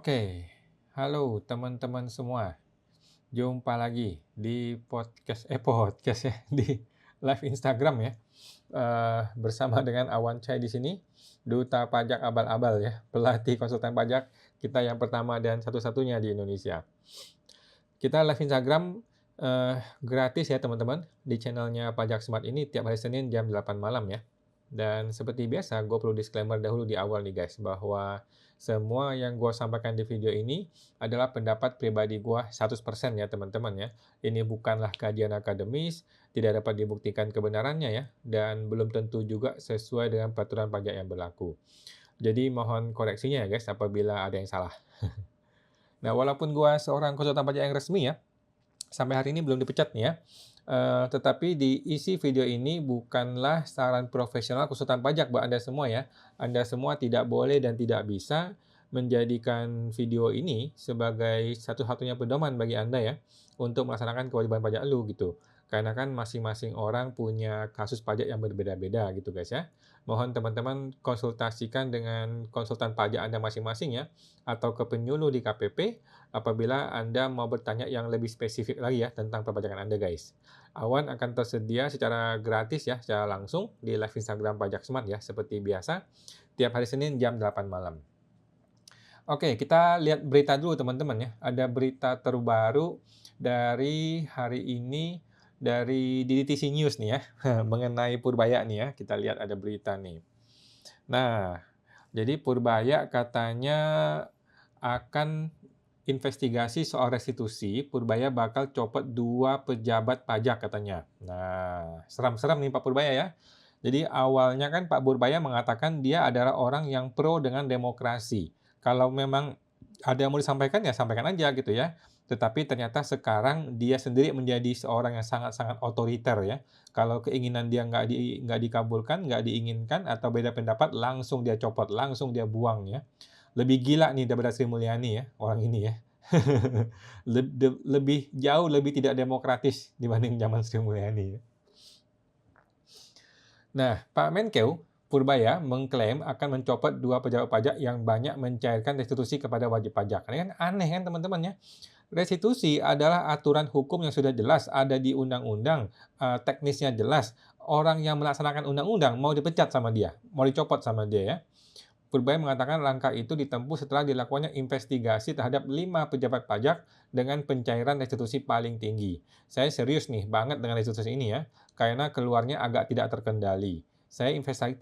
Oke, halo teman-teman semua. Jumpa lagi di podcast ya, di live Instagram ya. Bersama dengan Awan Chai di sini, duta pajak abal-abal ya, pelatih konsultan pajak kita yang pertama dan satu-satunya di Indonesia. Kita live Instagram gratis ya teman-teman, di channelnya Pajak Smart ini tiap hari Senin jam 8 malam ya. Dan seperti biasa, gue perlu disclaimer dahulu di awal nih guys, bahwa semua yang gue sampaikan di video ini adalah pendapat pribadi gue 100% ya teman-teman ya. Ini bukanlah kajian akademis, tidak dapat dibuktikan kebenarannya ya, dan belum tentu juga sesuai dengan peraturan pajak yang berlaku. Jadi mohon koreksinya ya guys apabila ada yang salah. Nah, walaupun gue seorang konsultan pajak yang resmi ya, sampai hari ini belum dipecat nih ya. Tetapi di isi video ini bukanlah saran profesional konsultan pajak buat Anda semua ya. Anda semua tidak boleh dan tidak bisa menjadikan video ini sebagai satu-satunya pedoman bagi Anda ya untuk melaksanakan kewajiban pajak lu gitu. Karena kan masing-masing orang punya kasus pajak yang berbeda-beda gitu guys ya. Mohon teman-teman konsultasikan dengan konsultan pajak Anda masing-masing ya atau ke penyuluh di KPP apabila Anda mau bertanya yang lebih spesifik lagi ya tentang perpajakan Anda guys. Awan akan tersedia secara gratis ya, secara langsung di live Instagram Pajak Smart ya, seperti biasa, tiap hari Senin jam 8 malam. Oke, kita lihat berita dulu teman-teman ya. Ada berita terbaru dari hari ini dari DDTC News nih ya, mengenai Purbaya nih ya. Kita lihat ada berita nih. Nah, jadi Purbaya katanya akan investigasi soal restitusi, Purbaya bakal copot 2 pejabat pajak katanya. Nah, seram-seram nih Pak Purbaya ya. Jadi awalnya kan Pak Purbaya mengatakan dia adalah orang yang pro dengan demokrasi. Kalau memang ada yang mau disampaikan ya sampaikan aja gitu ya. Tetapi ternyata sekarang dia sendiri menjadi seorang yang sangat-sangat otoriter ya. Kalau keinginan dia nggak dikabulkan, nggak diinginkan atau beda pendapat langsung dia copot, langsung dia buang ya. Lebih gila nih daripada Sri Mulyani ya, orang ini ya. Lebih jauh lebih tidak demokratis dibanding zaman Sri Mulyani ya. Nah, Pak Menkeu Purbaya mengklaim akan mencopot 2 pejabat pajak yang banyak mencairkan restitusi kepada wajib pajak. Ini kan aneh kan teman-teman ya. Restitusi adalah aturan hukum yang sudah jelas, ada di undang-undang, teknisnya jelas. Orang yang melaksanakan undang-undang mau dipecat sama dia, mau dicopot sama dia ya. Purbaya mengatakan langkah itu ditempuh setelah dilakukannya investigasi terhadap 5 pejabat pajak dengan pencairan restitusi paling tinggi. Saya serius nih banget dengan restitusi ini ya, karena keluarnya agak tidak terkendali. Saya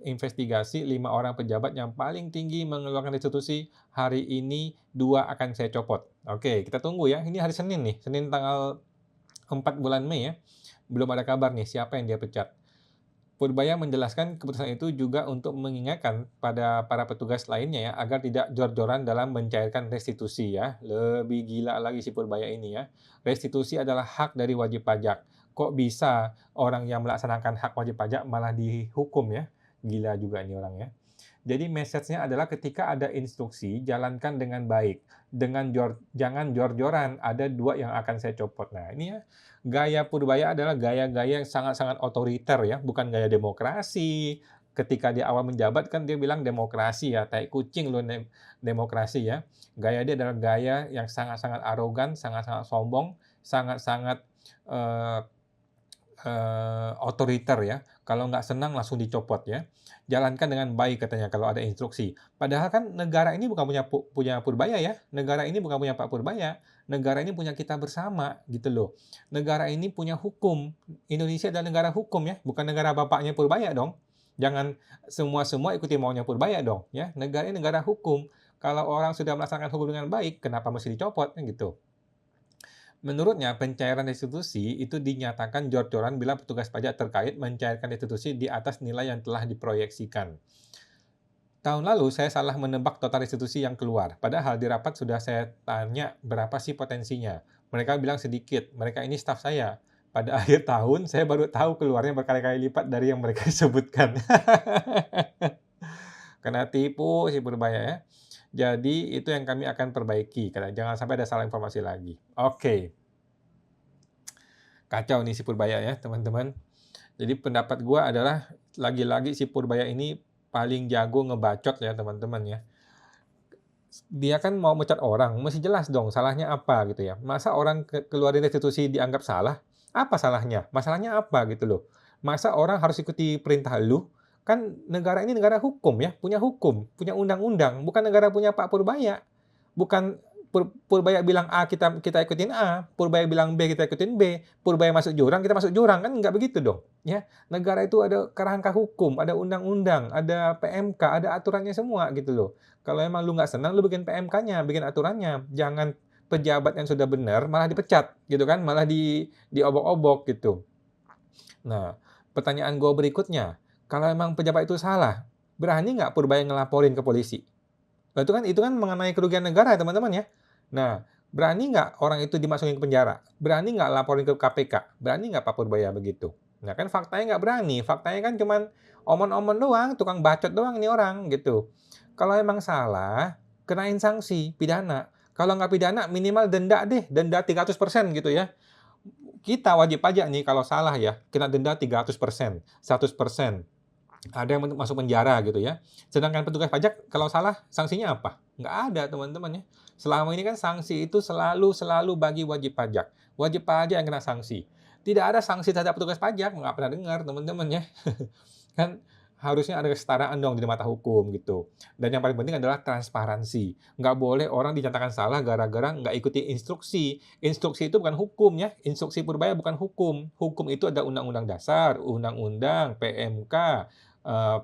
investigasi 5 orang pejabat yang paling tinggi mengeluarkan restitusi. Hari ini 2 akan saya copot. Oke, kita tunggu ya. Ini hari Senin nih, Senin tanggal 4 bulan Mei ya. Belum ada kabar nih siapa yang dia pecat. Purbaya menjelaskan keputusan itu juga untuk mengingatkan pada para petugas lainnya ya, agar tidak jor-joran dalam mencairkan restitusi ya. Lebih gila lagi si Purbaya ini ya. Restitusi adalah hak dari wajib pajak. Kok bisa orang yang melaksanakan hak wajib pajak malah dihukum ya? Gila juga ini orang ya. Jadi message-nya adalah ketika ada instruksi, jalankan dengan baik. Jangan jor-joran, ada 2 yang akan saya copot. Nah ini ya, gaya Purbaya adalah gaya-gaya yang sangat-sangat otoriter ya, bukan gaya demokrasi. Ketika dia awal menjabat kan dia bilang demokrasi ya, tai kucing loh demokrasi ya. Gaya dia adalah gaya yang sangat-sangat arogan, sangat-sangat sombong, sangat-sangat eh, otoriter ya. Kalau nggak senang langsung dicopot ya. Jalankan dengan baik katanya kalau ada instruksi. Padahal kan negara ini bukan punya Purbaya ya. Negara ini bukan punya Pak Purbaya. Negara ini punya kita bersama gitu loh. Negara ini punya hukum. Indonesia adalah negara hukum ya, bukan negara bapaknya Purbaya dong. Jangan semua ikuti maunya Purbaya dong ya. Negara ini negara hukum. Kalau orang sudah melaksanakan hukum dengan baik, kenapa mesti dicopot kan gitu. Menurutnya, pencairan restitusi itu dinyatakan jor-joran bila petugas pajak terkait mencairkan restitusi di atas nilai yang telah diproyeksikan. Tahun lalu, saya salah menebak total restitusi yang keluar. Padahal di rapat sudah saya tanya berapa sih potensinya. Mereka bilang sedikit. Mereka ini staf saya. Pada akhir tahun, saya baru tahu keluarnya berkali-kali lipat dari yang mereka sebutkan. Kena tipu si Purbaya ya. Jadi itu yang kami akan perbaiki. Jangan sampai ada salah informasi lagi. Oke. Kacau nih si Purbaya ya teman-teman. Jadi pendapat gue adalah lagi-lagi si Purbaya ini paling jago ngebacot ya teman-teman ya. dia kan mau mecat orang, mesti jelas dong salahnya apa gitu ya. Masa orang keluarin restitusi dianggap salah? Apa salahnya? Masalahnya apa gitu loh. Masa orang harus ikuti perintah lu? Kan negara ini negara hukum, punya undang-undang, bukan negara punya Pak Purbaya. Bukan Purbaya bilang A, kita ikutin A, Purbaya bilang B, kita ikutin B, Purbaya masuk jurang, kita masuk jurang, kan nggak begitu dong, ya. Negara itu ada kerangka hukum, ada undang-undang, ada PMK, ada aturannya semua gitu loh. Kalau emang lu nggak senang, lu bikin PMK-nya, bikin aturannya. Jangan pejabat yang sudah benar malah dipecat gitu kan, malah diobok-obok gitu. Nah, pertanyaan gue berikutnya, kalau emang pejabat itu salah, berani nggak Purbaya ngelaporin ke polisi? Nah, itu kan mengenai kerugian negara ya teman-teman ya. Nah, berani nggak orang itu dimasukin ke penjara? Berani nggak laporin ke KPK? Berani nggak Pak Purbaya begitu? Nah kan faktanya nggak berani. Faktanya kan cuman omon-omon doang, tukang bacot doang ini orang gitu. Kalau emang salah, kenain sanksi, pidana. Kalau nggak pidana, minimal denda deh, denda 300% gitu ya. Kita wajib pajak nih kalau salah ya, kena denda 300%, 100%. Ada yang masuk penjara gitu ya. Sedangkan petugas pajak kalau salah sanksinya apa? Nggak ada teman-teman ya. Selama ini kan sanksi itu selalu bagi wajib pajak. Wajib pajak yang kena sanksi. Tidak ada sanksi terhadap petugas pajak, nggak pernah dengar teman-teman ya. Kan harusnya ada kesetaraan dong di mata hukum gitu. Dan yang paling penting adalah transparansi. Nggak boleh orang dinyatakan salah gara-gara nggak ikuti instruksi. Instruksi itu bukan hukum ya. Instruksi Purbaya bukan hukum. Hukum itu ada undang-undang dasar, undang-undang, PMK,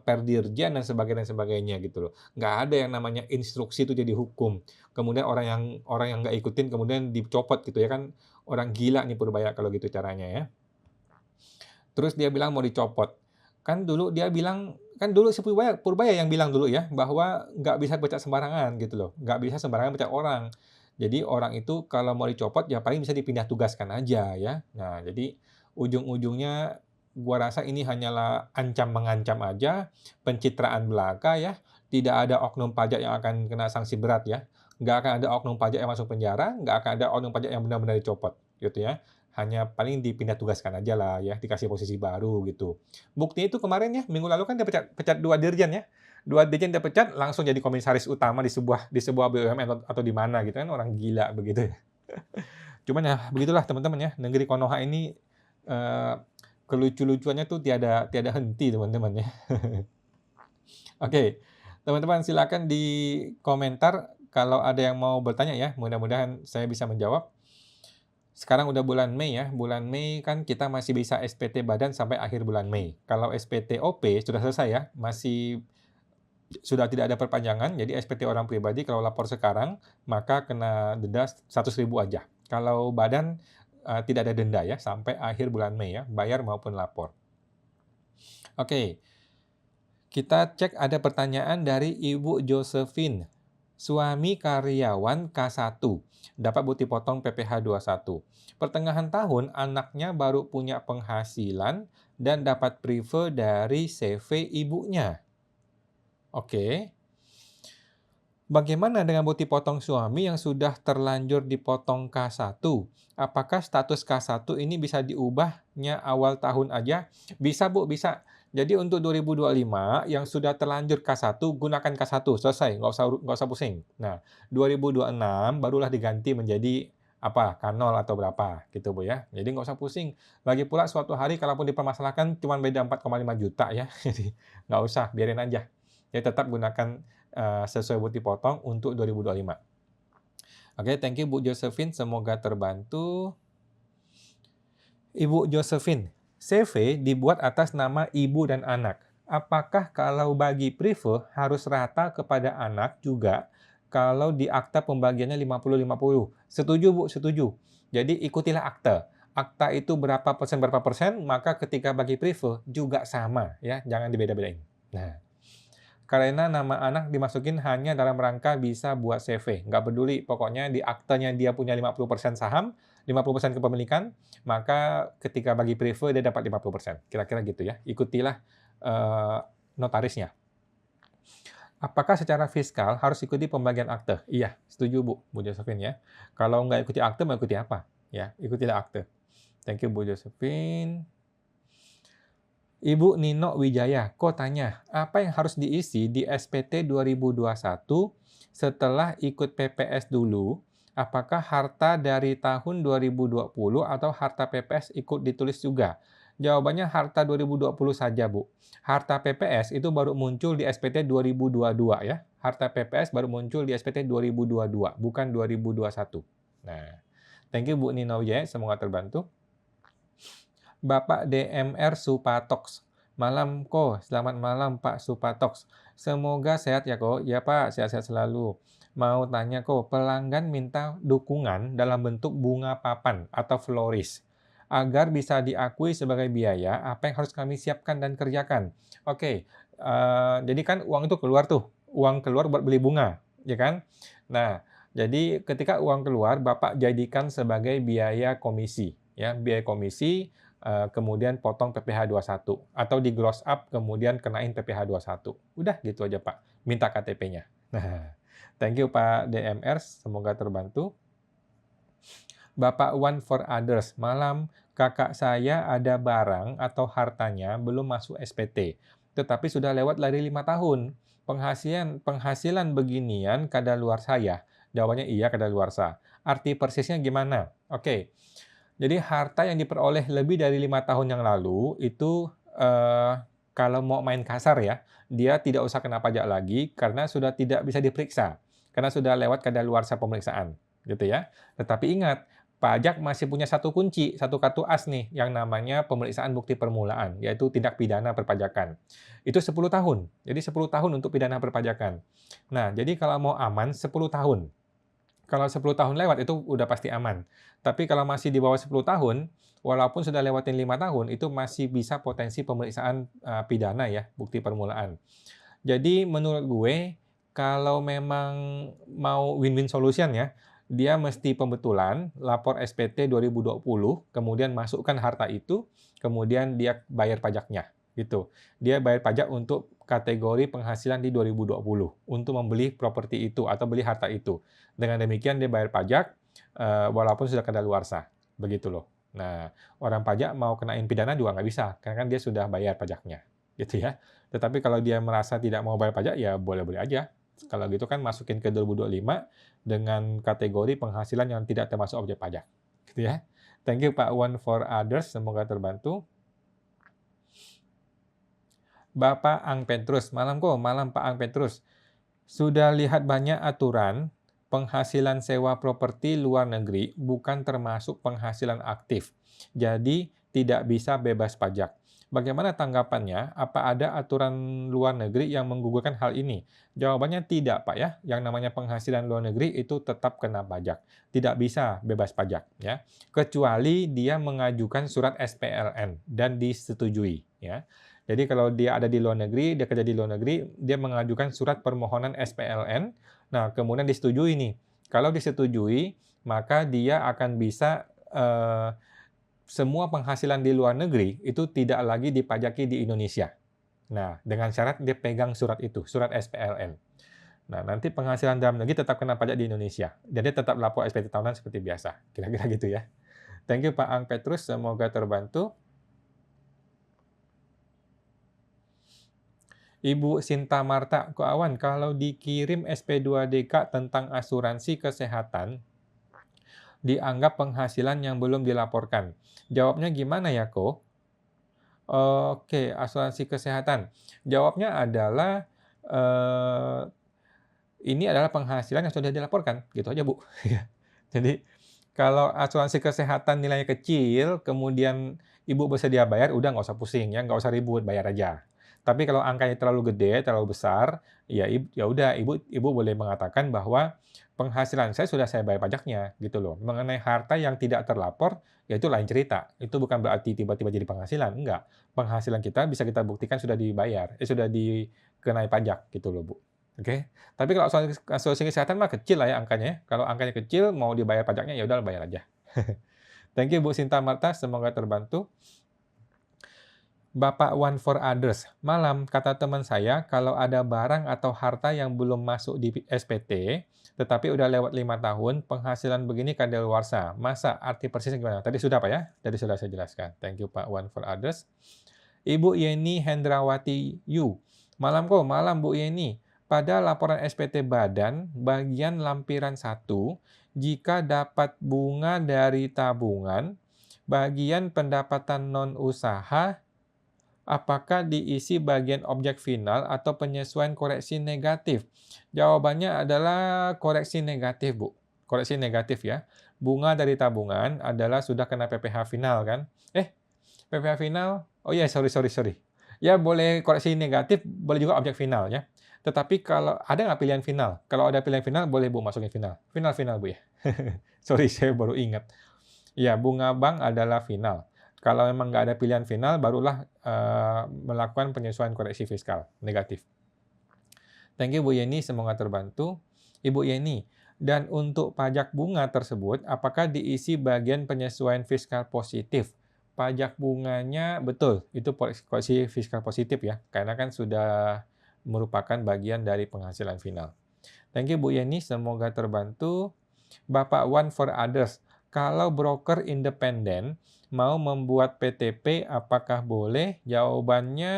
Perdirjen dan sebagainya gitu loh. Nggak ada yang namanya instruksi itu jadi hukum. Kemudian orang yang nggak ikutin kemudian dicopot gitu ya kan orang gila nih Purbaya kalau gitu caranya ya. Terus dia bilang mau dicopot. Kan dulu si Purbaya yang bilang dulu ya bahwa nggak bisa pecat sembarangan gitu loh. Nggak bisa sembarangan pecat orang. Jadi orang itu kalau mau dicopot ya paling bisa dipindah tugaskan aja ya. Nah, jadi ujung-ujungnya gua rasa ini hanyalah ancam-mengancam aja, pencitraan belaka ya. Tidak ada oknum pajak yang akan kena sanksi berat ya. Nggak akan ada oknum pajak yang masuk penjara, nggak akan ada oknum pajak yang benar-benar dicopot gitu ya. Hanya paling dipindah tugaskan aja lah ya, dikasih posisi baru gitu. Buktinya itu kemarin ya, minggu lalu kan dia pecat 2 dirjen ya. 2 dirjen dia pecat langsung jadi komisaris utama di sebuah BUMN atau di mana gitu kan, orang gila begitu ya. Cuman ya begitulah teman-teman ya, negeri Konoha ini kelucu-lucuannya tuh tiada henti teman-teman ya. Oke, teman-teman silakan di komentar kalau ada yang mau bertanya ya, mudah-mudahan saya bisa menjawab. Sekarang udah bulan Mei ya, bulan Mei kan kita masih bisa SPT badan sampai akhir bulan Mei. Kalau SPT OP sudah selesai ya, sudah tidak ada perpanjangan, jadi SPT orang pribadi kalau lapor sekarang, maka kena denda 100.000 aja. Kalau badan tidak ada denda ya, sampai akhir bulan Mei ya, bayar maupun lapor. Oke, kita cek ada pertanyaan dari Ibu Josephine. Suami karyawan K1, dapat bukti potong PPh 21. Pertengahan tahun, anaknya baru punya penghasilan dan dapat prive dari CV ibunya. Oke. Bagaimana dengan bukti potong suami yang sudah terlanjur dipotong K1? Apakah status K1 ini bisa diubahnya awal tahun aja? Bisa, Bu, bisa. Jadi untuk 2025 yang sudah terlanjur K1, gunakan K1, selesai, nggak usah pusing. Nah, 2026 barulah diganti menjadi K0 atau berapa, gitu Bu ya. Jadi nggak usah pusing. Lagi pula suatu hari kalaupun dipermasalahkan cuma beda 4,5 juta ya, jadi nggak usah, biarin aja. Ya tetap gunakan sesuai bukti potong untuk 2025. Oke, thank you Bu Josephine, semoga terbantu. Ibu Josephine, CV dibuat atas nama ibu dan anak. Apakah kalau bagi prive harus rata kepada anak juga kalau di akta pembagiannya 50-50? Setuju Bu, setuju. Jadi ikutilah akta. Akta itu berapa persen, maka ketika bagi prive juga sama ya, jangan dibeda-bedain. Nah, karena nama anak dimasukin hanya dalam rangka bisa buat CV. Nggak peduli, pokoknya di aktenya dia punya 50% saham, 50% kepemilikan, maka ketika bagi prive dia dapat 50%. Kira-kira gitu ya. Ikutilah notarisnya. Apakah secara fiskal harus ikuti pembagian akte? Iya, setuju Bu Josephine ya. Kalau nggak ikuti akte, mau ikuti apa? Ya, ikutilah akte. Thank you Bu Josephine. Ibu Nino Wijaya, kok tanya, apa yang harus diisi di SPT 2021 setelah ikut PPS dulu, apakah harta dari tahun 2020 atau harta PPS ikut ditulis juga? Jawabannya harta 2020 saja, Bu. Harta PPS itu baru muncul di SPT 2022 ya. Harta PPS baru muncul di SPT 2022, bukan 2021. Nah, thank you Bu Nina Wijaya, semoga terbantu. Bapak DMR Supatox. Malam Ko, selamat malam Pak Supatox. Semoga sehat ya Ko. Ya Pak, sehat-sehat selalu. Mau tanya Ko, pelanggan minta dukungan dalam bentuk bunga papan atau floris. Agar bisa diakui sebagai biaya, apa yang harus kami siapkan dan kerjakan? Oke, jadi kan uang itu keluar tuh. Uang keluar buat beli bunga, ya kan? Nah, jadi ketika uang keluar, Bapak jadikan sebagai biaya komisi. Ya, biaya komisi, kemudian potong PPh 21 atau di gross up kemudian kenain PPh 21. Udah gitu aja Pak, minta KTP-nya. Nah, thank you Pak DMR, semoga terbantu. Bapak One for Others, malam kakak saya ada barang atau hartanya belum masuk SPT, tetapi sudah lewat dari 5 tahun. Penghasilan beginian kadaluarsa ya? Jawabannya iya kadaluarsa. Arti persisnya gimana? Oke. Jadi harta yang diperoleh lebih dari 5 tahun yang lalu itu, kalau mau main kasar ya, dia tidak usah kena pajak lagi karena sudah tidak bisa diperiksa, karena sudah lewat kadaluarsa pemeriksaan, gitu ya. Tetapi ingat, pajak masih punya satu kunci, satu kartu as nih, yang namanya pemeriksaan bukti permulaan, yaitu tindak pidana perpajakan. Itu 10 tahun, jadi 10 tahun untuk pidana perpajakan. Nah, jadi kalau mau aman 10 tahun. Kalau 10 tahun lewat itu udah pasti aman. Tapi kalau masih di bawah 10 tahun, walaupun sudah lewatin 5 tahun, itu masih bisa potensi pemeriksaan, pidana ya, bukti permulaan. Jadi menurut gue, kalau memang mau win-win solution ya, dia mesti pembetulan, lapor SPT 2020, kemudian masukkan harta itu, kemudian dia bayar pajaknya, gitu. Dia bayar pajak untuk kategori penghasilan di 2020, untuk membeli properti itu atau beli harta itu. Dengan demikian dia bayar pajak, walaupun sudah kadaluarsa, begitu loh. Nah, orang pajak mau kenain pidana juga nggak bisa, karena kan dia sudah bayar pajaknya, gitu ya. Tetapi kalau dia merasa tidak mau bayar pajak, ya boleh-boleh aja. Kalau gitu kan masukin ke 2025 dengan kategori penghasilan yang tidak termasuk objek pajak. Gitu ya. Thank you Pak One for Others, semoga terbantu. Bapak Ang Petrus, malam kok, malam Pak Ang Petrus. Sudah lihat banyak aturan, penghasilan sewa properti luar negeri bukan termasuk penghasilan aktif. Jadi tidak bisa bebas pajak. Bagaimana tanggapannya? Apa ada aturan luar negeri yang menggugurkan hal ini? Jawabannya tidak, Pak ya. Yang namanya penghasilan luar negeri itu tetap kena pajak. Tidak bisa bebas pajak ya. Kecuali dia mengajukan surat SPLN dan disetujui ya. Jadi kalau dia ada di luar negeri, dia kerja di luar negeri, dia mengajukan surat permohonan SPLN. Nah, kemudian disetujui nih. Kalau disetujui, maka dia akan bisa semua penghasilan di luar negeri itu tidak lagi dipajaki di Indonesia. Nah, dengan syarat dia pegang surat itu, surat SPLN. Nah, nanti penghasilan dalam negeri tetap kena pajak di Indonesia. Jadi tetap lapor SPT tahunan seperti biasa. Kira-kira gitu ya. Thank you Pak Ang Petrus, semoga terbantu. Ibu Sinta Marta Koawan, kalau dikirim SP2DK tentang asuransi kesehatan, dianggap penghasilan yang belum dilaporkan. Jawabnya gimana ya, Ko? Oke, asuransi kesehatan. Jawabnya adalah, ini adalah penghasilan yang sudah dilaporkan, gitu aja, Bu. Jadi, kalau asuransi kesehatan nilainya kecil, kemudian Ibu bersedia bayar, udah nggak usah pusing ya, nggak usah ribut, bayar aja. Tapi kalau angkanya terlalu gede, terlalu besar, ya udah Ibu boleh mengatakan bahwa penghasilan saya bayar pajaknya, gitu loh. Mengenai harta yang tidak terlapor, ya itu lain cerita. Itu bukan berarti tiba-tiba jadi penghasilan, enggak. Penghasilan kita bisa kita buktikan sudah dibayar, sudah dikenai pajak, gitu loh, Bu. Oke. Tapi kalau asuransi kesehatan mah kecil lah ya angkanya ya. Kalau angkanya kecil, mau dibayar pajaknya, ya udah bayar aja. Thank you Bu Sinta Marta, semoga terbantu. Bapak One for Others, malam, kata teman saya, kalau ada barang atau harta yang belum masuk di SPT, tetapi udah lewat 5 tahun, penghasilan begini kadaluarsa. Masa arti persisnya gimana? Tadi sudah Pak ya? Tadi sudah saya jelaskan. Thank you Pak One for Others. Ibu Yeni Hendrawati Yu, malam kok, malam Bu Yeni. pada laporan SPT Badan bagian lampiran 1, jika dapat bunga dari tabungan, bagian pendapatan non-usaha, apakah diisi bagian objek final atau penyesuaian koreksi negatif? Jawabannya adalah koreksi negatif, Bu. Koreksi negatif ya. Bunga dari tabungan adalah sudah kena PPh final kan? PPh final, oh iya, sorry. Ya boleh koreksi negatif, boleh juga objek final ya. Tetapi kalau ada nggak pilihan final? Kalau ada pilihan final, boleh Bu masukin final. Final Bu ya. Sorry, saya baru ingat. Ya, bunga bank adalah final. Kalau memang nggak ada pilihan final, barulah melakukan penyesuaian koreksi fiskal negatif. Thank you Bu Yeni, semoga terbantu. Ibu Yeni, dan untuk pajak bunga tersebut, apakah diisi bagian penyesuaian fiskal positif? Pajak bunganya betul, itu koreksi fiskal positif ya, karena kan sudah merupakan bagian dari penghasilan final. Thank you Bu Yeni, semoga terbantu. Bapak One for Others, kalau broker independen mau membuat PTP, apakah boleh? Jawabannya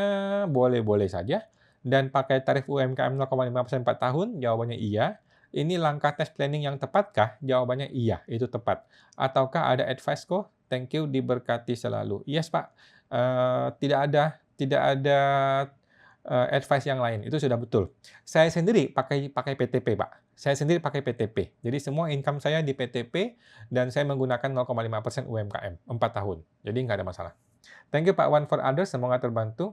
boleh-boleh saja. Dan pakai tarif UMKM 0,5% 4 tahun? Jawabannya iya. Ini langkah tes planning yang tepatkah? Jawabannya iya, itu tepat. Ataukah ada advice kok? Thank you, diberkati selalu. Yes, Pak. Tidak ada advice yang lain, itu sudah betul. Saya sendiri pakai PTP, Pak. Saya sendiri pakai PTP. Jadi semua income saya di PTP dan saya menggunakan 0,5% UMKM 4 tahun. Jadi nggak ada masalah. Thank you Pak One for Others, semoga terbantu.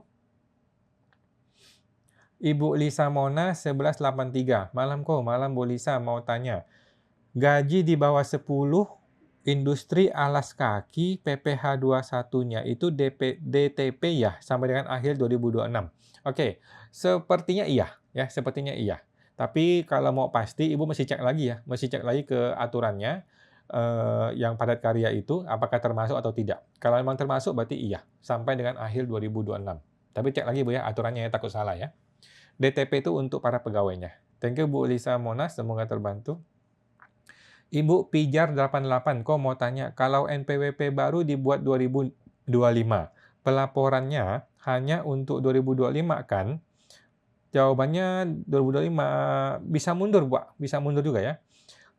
Ibu Lisa Mona 1183. Malam Bu Lisa mau tanya. Gaji di bawah 10 industri alas kaki PPh 21-nya itu DTP ya sampai dengan akhir 2026. Oke, sepertinya iya ya, sepertinya iya. Tapi kalau mau pasti Ibu mesti cek lagi ya, mesti cek lagi ke aturannya yang padat karya itu apakah termasuk atau tidak. Kalau memang termasuk berarti iya sampai dengan akhir 2026. Tapi cek lagi Bu ya aturannya ya, takut salah ya. DTP itu untuk para pegawainya. Thank you Bu Lisa Mona, semoga terbantu. Ibu Pijar 88, kok mau tanya, kalau NPWP baru dibuat 2025, pelaporannya hanya untuk 2025 kan? Jawabannya 2025 bisa mundur, Bu. Bisa mundur juga ya.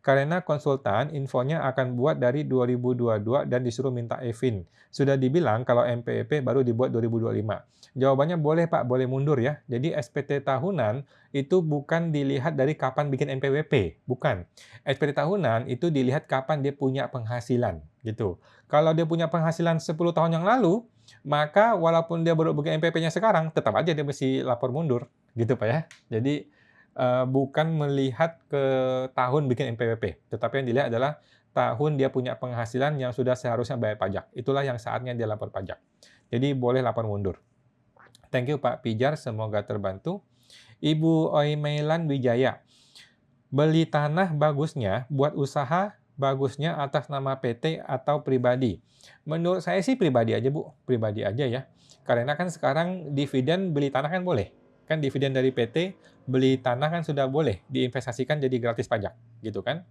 Karena konsultan infonya akan buat dari 2022 dan disuruh minta EVIN. Sudah dibilang kalau NPWP baru dibuat 2025. Jawabannya boleh Pak, boleh mundur ya. Jadi SPT tahunan itu bukan dilihat dari kapan bikin NPWP, bukan. SPT tahunan itu dilihat kapan dia punya penghasilan, gitu. Kalau dia punya penghasilan 10 tahun yang lalu, maka walaupun dia baru bikin NPWP-nya sekarang, tetap aja dia mesti lapor mundur, gitu Pak ya. Jadi bukan melihat ke tahun bikin NPWP, tetapi yang dilihat adalah tahun dia punya penghasilan yang sudah seharusnya bayar pajak. Itulah yang saatnya dia lapor pajak. Jadi boleh lapor mundur. Thank you Pak Pijar, semoga terbantu. Ibu Oimailan Wijaya, beli tanah bagusnya buat usaha, bagusnya atas nama PT atau pribadi? Menurut saya sih pribadi aja Bu, pribadi aja ya. Karena kan sekarang dividen beli tanah kan boleh. Kan dividen dari PT, beli tanah kan sudah boleh diinvestasikan jadi gratis pajak, gitu kan.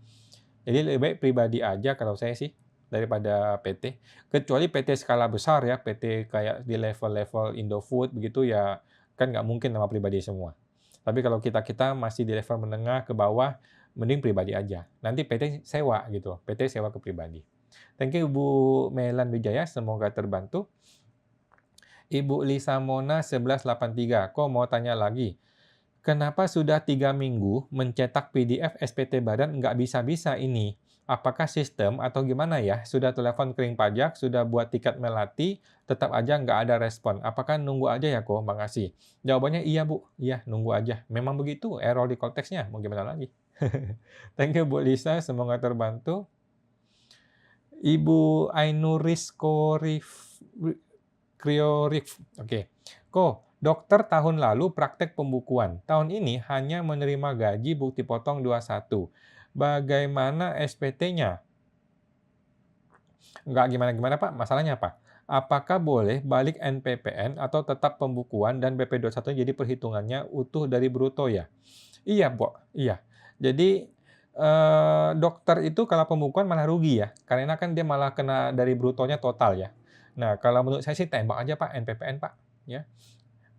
Jadi lebih baik pribadi aja kalau saya sih, daripada PT. Kecuali PT skala besar ya, PT kayak di level-level Indofood begitu ya, kan nggak mungkin nama pribadi semua. Tapi kalau kita masih di level menengah ke bawah, mending pribadi aja. Nanti PT sewa gitu, PT sewa ke pribadi. Thank you Bu Melan Wijaya, semoga terbantu. Ibu Lisa Mona 1183, kok mau tanya lagi. Kenapa sudah 3 minggu mencetak PDF SPT Badan nggak bisa-bisa ini? Apakah sistem atau gimana ya? Sudah telepon kering pajak, sudah buat tiket melati, tetap aja nggak ada respon. Apakah nunggu aja ya kok? Makasih. Jawabannya iya Bu, iya nunggu aja. Memang begitu, error di konteksnya, mau gimana lagi? Thank you Bu Lisa, semoga terbantu. Ibu Ainuris Kriorif, oke. Kok, dokter tahun lalu praktek pembukuan. Tahun ini hanya menerima gaji bukti potong 21. Bagaimana SPT-nya? Nggak gimana-gimana Pak, masalahnya apa? Apakah boleh balik NPPN atau tetap pembukuan dan BP21 jadi perhitungannya utuh dari bruto ya? Iya, Bu. Iya. Jadi, dokter itu kalau pembukuan malah rugi ya, karena kan dia malah kena dari brutonya total ya. Nah, kalau menurut saya sih tembak aja Pak, NPPN Pak, ya.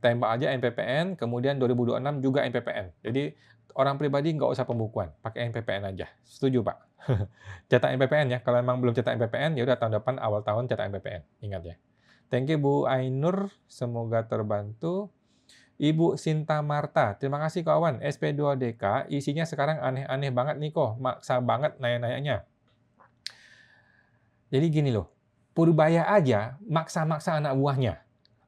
tembak aja NPPN, kemudian 2026 juga NPPN. Jadi orang pribadi nggak usah pembukuan, pakai NPPN aja. Setuju, Pak? Cetak NPPN ya, kalau memang belum cetak NPPN, ya udah tahun depan awal tahun cetak NPPN, ingat ya. Thank you Bu Ainur, semoga terbantu. Ibu Sinta Marta, terima kasih kawan. SP2DK isinya sekarang aneh-aneh banget nih kok, maksa banget nanya-nanyanya. Jadi gini loh, Purbaya aja maksa-maksa anak buahnya.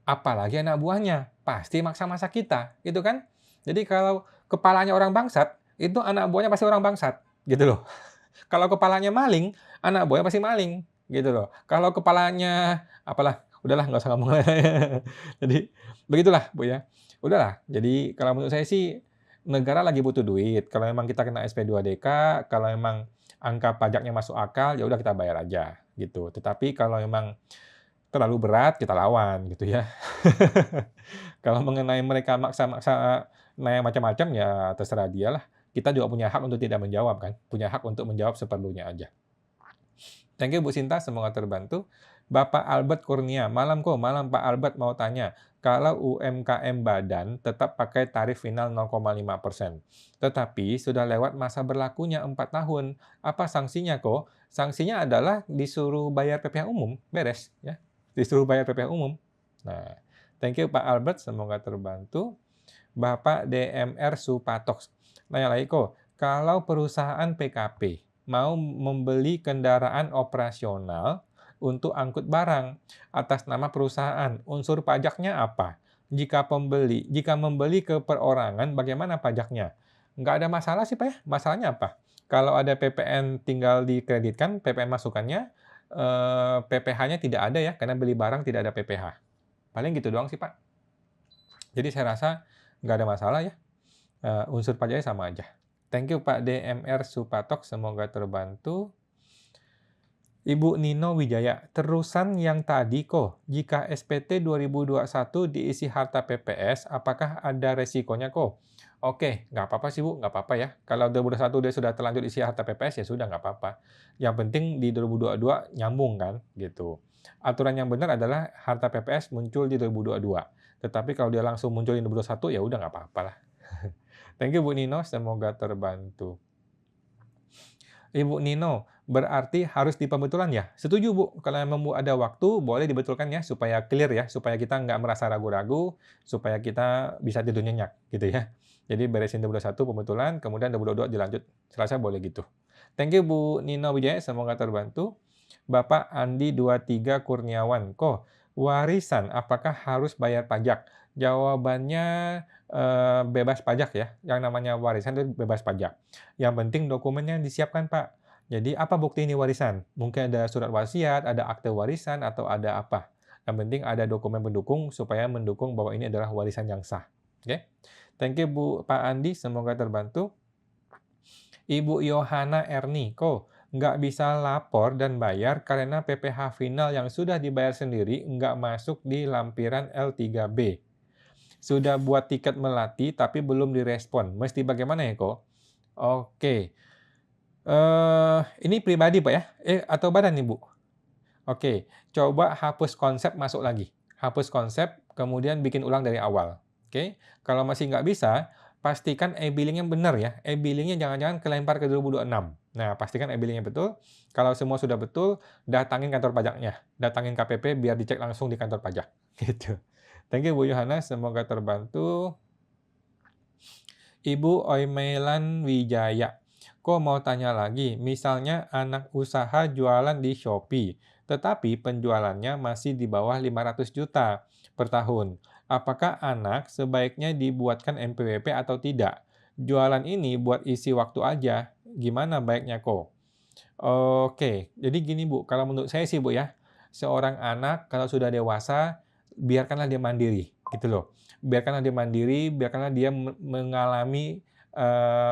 Apalagi anak buahnya, pasti maksa-maksa kita, gitu kan? Jadi kalau kepalanya orang bangsat, itu anak buahnya pasti orang bangsat, gitu loh. Kalau kepalanya maling, anak buahnya pasti maling, gitu loh. Kalau kepalanya apalah, udahlah nggak usah ngomong. Jadi begitulah, Bu ya. Udahlah, jadi kalau menurut saya sih negara lagi butuh duit. Kalau memang kita kena SP2DK, kalau memang angka pajaknya masuk akal, ya udah kita bayar aja, gitu. Tetapi kalau memang terlalu berat, kita lawan, gitu ya. Kalau mengenai mereka maksa-maksa naik macam-macam, ya terserah dialah. Kita juga punya hak untuk tidak menjawab kan, punya hak untuk menjawab seperlunya aja. Thank you Bu Sinta, semoga terbantu. Bapak Albert Kurnia, malam malam Pak Albert mau tanya, kalau UMKM badan tetap pakai tarif final 0,5%, tetapi sudah lewat masa berlakunya 4 tahun, apa sanksinya kok? Sanksinya adalah disuruh bayar PPh umum, beres ya, disuruh bayar PPh umum. Nah, thank you Pak Albert, semoga terbantu. Bapak DMR Supatox, nanya lagi kok, kalau perusahaan PKP mau membeli kendaraan operasional untuk angkut barang atas nama perusahaan, unsur pajaknya apa? Jika membeli ke perorangan, bagaimana pajaknya? Nggak ada masalah sih Pak ya. Masalahnya apa? Kalau ada PPN tinggal dikreditkan, PPN masukannya, PPh-nya tidak ada ya, karena beli barang tidak ada PPh. Paling gitu doang sih Pak. Jadi saya rasa nggak ada masalah ya. Unsur pajaknya sama aja. Thank you Pak DMR Supatok, semoga terbantu. Ibu Nino Wijaya, terusan yang tadi kok, jika SPT 2021 diisi harta PPS, apakah ada resikonya kok? Oke, nggak apa-apa sih Bu, nggak apa-apa ya. Kalau 2021 dia sudah terlanjur isi harta PPS, ya sudah nggak apa-apa. Yang penting di 2022 nyambung kan, gitu. Aturan yang benar adalah harta PPS muncul di 2022. Tetapi kalau dia langsung muncul di 2021, ya udah nggak apa-apa lah. Thank you Bu Nino, semoga terbantu. Ibu Nino, berarti harus di pembetulan ya? Setuju Bu, kalau memang ada waktu boleh dibetulkan ya, supaya clear ya, supaya kita nggak merasa ragu-ragu, supaya kita bisa tidur nyenyak gitu ya. Jadi beresin 2021 pembetulan, kemudian 2022 dilanjut. Selasa boleh gitu. Thank you Bu Nino Wijaya, semoga terbantu. Bapak Andi 23 Kurniawan, kok warisan apakah harus bayar pajak? Jawabannya bebas pajak ya, yang namanya warisan itu bebas pajak. Yang penting dokumennya disiapkan Pak. Jadi apa bukti ini warisan? Mungkin ada surat wasiat, ada akte warisan, atau ada apa. Yang penting ada dokumen pendukung supaya mendukung bahwa ini adalah warisan yang sah. Oke? Thank you Bu Pak Andi, semoga terbantu. Ibu Yohana Erni, kok nggak bisa lapor dan bayar karena PPh final yang sudah dibayar sendiri nggak masuk di lampiran L3B. Sudah buat tiket melati tapi belum direspon. Mesti bagaimana ya kok? Oke. Ini pribadi Pak ya? Atau badan nih Bu? Oke, coba hapus konsep masuk lagi. Hapus konsep, kemudian bikin ulang dari awal. Oke, kalau masih nggak bisa, pastikan e-billing-nya benar ya. E-billing-nya jangan-jangan kelempar ke 2026. Nah, pastikan e-billing-nya betul. Kalau semua sudah betul, datangin kantor pajaknya. Datangin KPP biar dicek langsung di kantor pajak. Gitu. Thank you Bu Yohana, semoga terbantu. Ibu Oimelan Wijaya, kok mau tanya lagi, misalnya anak usaha jualan di Shopee, tetapi penjualannya masih di bawah 500 juta per tahun. Apakah anak sebaiknya dibuatkan NPWP atau tidak? Jualan ini buat isi waktu aja, gimana baiknya kok? Oke, jadi gini Bu, kalau menurut saya sih Bu ya, seorang anak kalau sudah dewasa, biarkanlah dia mandiri, gitu loh. Biarkanlah dia mandiri, biarkanlah dia mengalami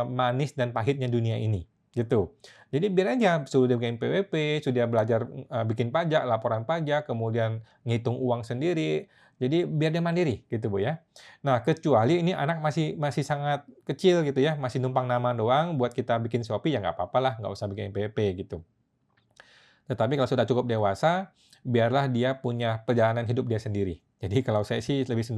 manis dan pahitnya dunia ini, gitu. Jadi biar aja, suruh dia bikin PWP, suruh dia belajar bikin pajak, laporan pajak, kemudian ngitung uang sendiri. Jadi biar dia mandiri, gitu Bu ya. Nah, kecuali ini anak masih sangat kecil gitu ya, masih numpang nama doang, buat kita bikin Shopee ya nggak apa-apa lah, nggak usah bikin PWP gitu. Tetapi kalau sudah cukup dewasa, biarlah dia punya perjalanan hidup dia sendiri. Jadi kalau saya sih lebih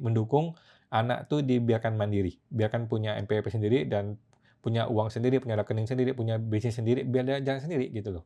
mendukung anak tuh dibiarkan mandiri, biarkan punya NPWP sendiri dan punya uang sendiri, punya rekening sendiri, punya bisnis sendiri, biar dia jalan sendiri gitu loh.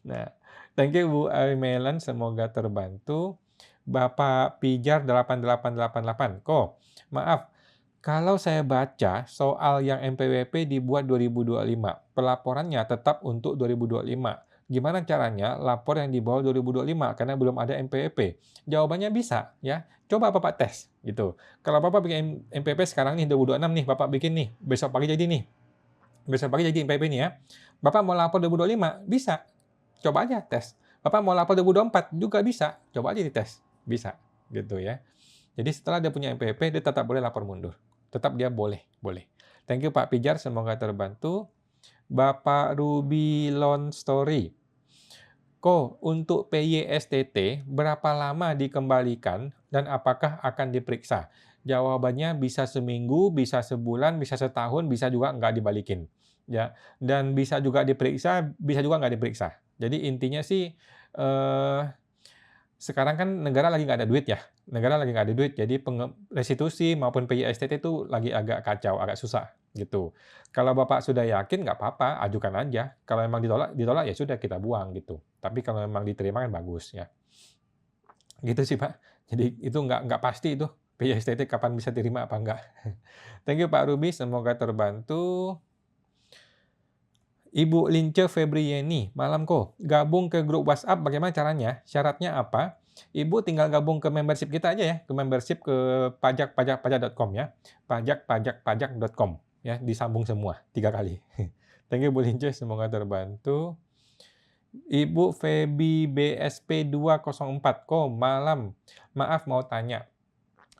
Nah, thank you Bu Aimelan, semoga terbantu. Bapak Pijar 8888. Kok, maaf, kalau saya baca soal yang NPWP dibuat 2025, pelaporannya tetap untuk 2025. Gimana caranya lapor yang di bawah 2025 karena belum ada NPWP? Jawabannya bisa, ya. Coba Bapak tes, gitu. Kalau Bapak bikin NPWP sekarang nih 2026 nih, Bapak bikin nih, besok pagi jadi nih. Besok pagi jadi NPWP nih ya. Bapak mau lapor 2025, bisa. Coba aja tes. Bapak mau lapor 2024 juga bisa. Coba aja dites. Bisa, gitu ya. Jadi setelah dia punya NPWP, dia tetap boleh lapor mundur. Tetap dia boleh. Thank you Pak Pijar, semoga terbantu. Bapak Ruby Lone Story. Ko, untuk PYSTT, berapa lama dikembalikan dan apakah akan diperiksa? Jawabannya bisa seminggu, bisa sebulan, bisa setahun, bisa juga nggak dibalikin. Ya, dan bisa juga diperiksa, bisa juga nggak diperiksa. Jadi intinya sih, eh, sekarang kan negara lagi nggak ada duit ya. Negara lagi nggak ada duit, jadi restitusi maupun PYSTT itu lagi agak kacau, agak susah gitu. Kalau Bapak sudah yakin nggak apa-apa, ajukan aja. Kalau memang ditolak ya sudah kita buang gitu. Tapi kalau memang diterima kan bagus ya. Gitu sih Pak. Jadi itu nggak pasti itu PYSTT kapan bisa terima apa enggak. Thank you Pak Ruby, semoga terbantu. Ibu Lince Febrieni, malam kok. Gabung ke grup WhatsApp bagaimana caranya? Syaratnya apa? Ibu tinggal gabung ke membership kita aja ya, ke membership ke pajak.com ya. Pajak.com ya, disambung semua 3 kali. Thank you Bu Lince, semoga terbantu. Ibu Febi BSP 204, kok malam. Maaf mau tanya.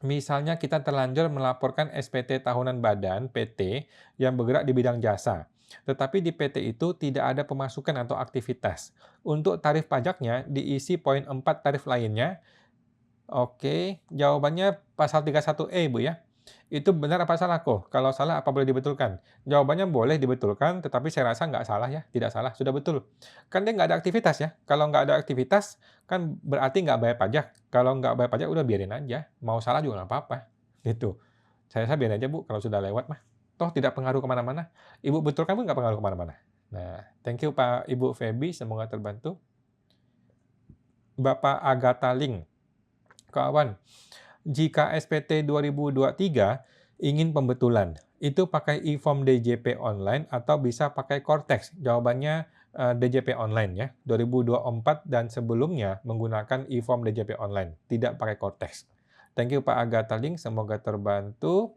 Misalnya kita terlanjur melaporkan SPT tahunan badan PT yang bergerak di bidang jasa. Tetapi di PT itu tidak ada pemasukan atau aktivitas. Untuk tarif pajaknya diisi poin 4 tarif lainnya. Oke, jawabannya pasal 31E, Bu ya. Itu benar apa salah kok? Kalau salah apa boleh dibetulkan? Jawabannya boleh dibetulkan, tetapi saya rasa nggak salah ya. Tidak salah, sudah betul. Kan dia nggak ada aktivitas ya. Kalau nggak ada aktivitas, kan berarti nggak bayar pajak. Kalau nggak bayar pajak, udah biarin aja. Mau salah juga nggak apa-apa. Gitu. Saya rasa biarin aja Bu, kalau sudah lewat mah. Toh tidak pengaruh kemana-mana. Ibu betulkan pun nggak pengaruh kemana-mana. Nah, thank you Pak Ibu Feby, semoga terbantu. Bapak Agatha Ling. Kawan, jika SPT 2023 ingin pembetulan, itu pakai e-form DJP online atau bisa pakai Cortex? Jawabannya DJP online ya. 2024 dan sebelumnya menggunakan e-form DJP online, tidak pakai Cortex. Thank you Pak Agatha Link, semoga terbantu.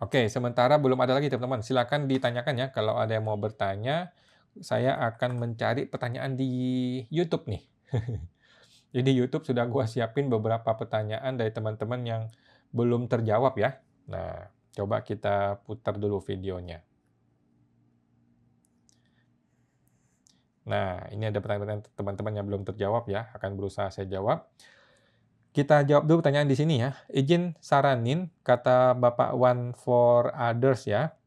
Oke, sementara belum ada lagi teman-teman. Silakan ditanyakan ya kalau ada yang mau bertanya. Saya akan mencari pertanyaan di YouTube nih. Jadi YouTube sudah gua siapin beberapa pertanyaan dari teman-teman yang belum terjawab ya. Nah, coba kita putar dulu videonya. Nah, ini ada pertanyaan teman-teman yang belum terjawab ya, akan berusaha saya jawab. Kita jawab dulu pertanyaan di sini ya. Izin saranin, kata Bapak One for Others ya.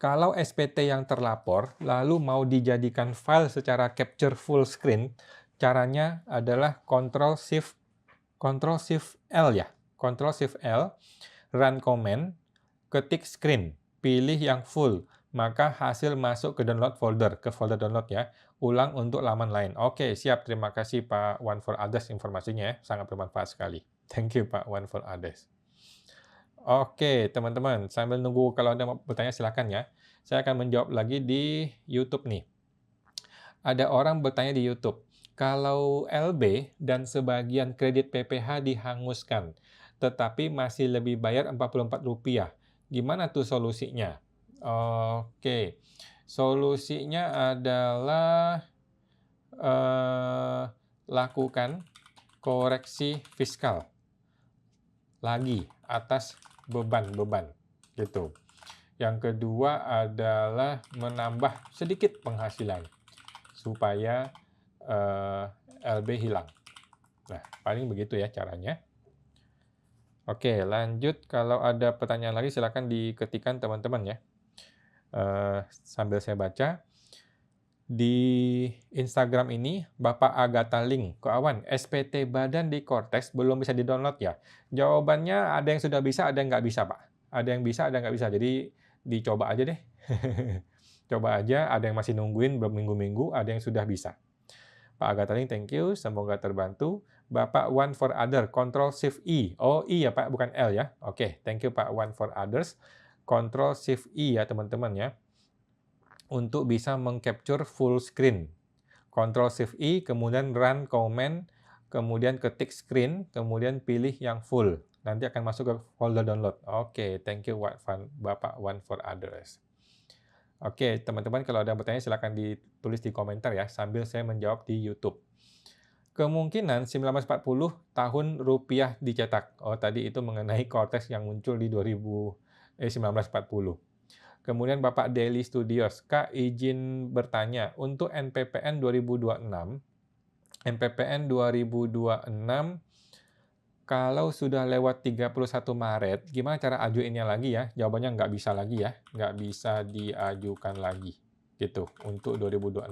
Kalau SPT yang terlapor lalu mau dijadikan file secara capture full screen, caranya adalah Ctrl+Shift+L ya. Ctrl+Shift+L, run command, ketik screen, pilih yang full, maka hasil masuk ke download folder, ke folder download ya. Ulang untuk laman lain. Oke, siap. Terima kasih Pak One for Others informasinya ya. Sangat bermanfaat sekali. Thank you Pak One for Others. Oke, teman-teman, sambil nunggu kalau Anda mau bertanya silakan ya. Saya akan menjawab lagi di YouTube nih. Ada orang bertanya di YouTube, kalau LB dan sebagian kredit PPH dihanguskan, tetapi masih lebih bayar Rp44, gimana tuh solusinya? Oke, solusinya adalah lakukan koreksi fiskal lagi atas beban-beban gitu. Yang kedua adalah menambah sedikit penghasilan supaya LB hilang. Nah, paling begitu ya caranya. Oke, lanjut. Kalau ada pertanyaan lagi silakan diketikkan teman-teman ya. Sambil saya baca. Di Instagram ini, Bapak Agatha Ling, Ko Awan, SPT badan di Cortex belum bisa di-download ya? Jawabannya ada yang sudah bisa, ada yang nggak bisa, Pak. Ada yang bisa, ada yang nggak bisa. Jadi dicoba aja deh. Coba aja, ada yang masih nungguin berminggu-minggu, ada yang sudah bisa. Pak Agatha Ling, thank you. Semoga terbantu. Bapak One for Other, Control Shift E. Oh, I ya Pak, bukan L ya. Oke, thank you Pak One for Others. Control Shift E ya teman-teman ya. Untuk bisa mengcapture full screen. Control Shift E, kemudian run command, kemudian ketik screen, kemudian pilih yang full. Nanti akan masuk ke folder download. Oke, thank you Bapak One for Others. Oke, teman-teman kalau ada yang bertanya silakan ditulis di komentar ya, sambil saya menjawab di YouTube. Kemungkinan 1940 tahun rupiah dicetak. Oh, tadi itu mengenai Cortex yang muncul di 1940. Kemudian Bapak Daily Studios, Kak izin bertanya, untuk NPPN 2026, kalau sudah lewat 31 Maret, gimana cara ajuinnya lagi ya? Jawabannya nggak bisa lagi ya, nggak bisa diajukan lagi. Gitu, untuk 2026.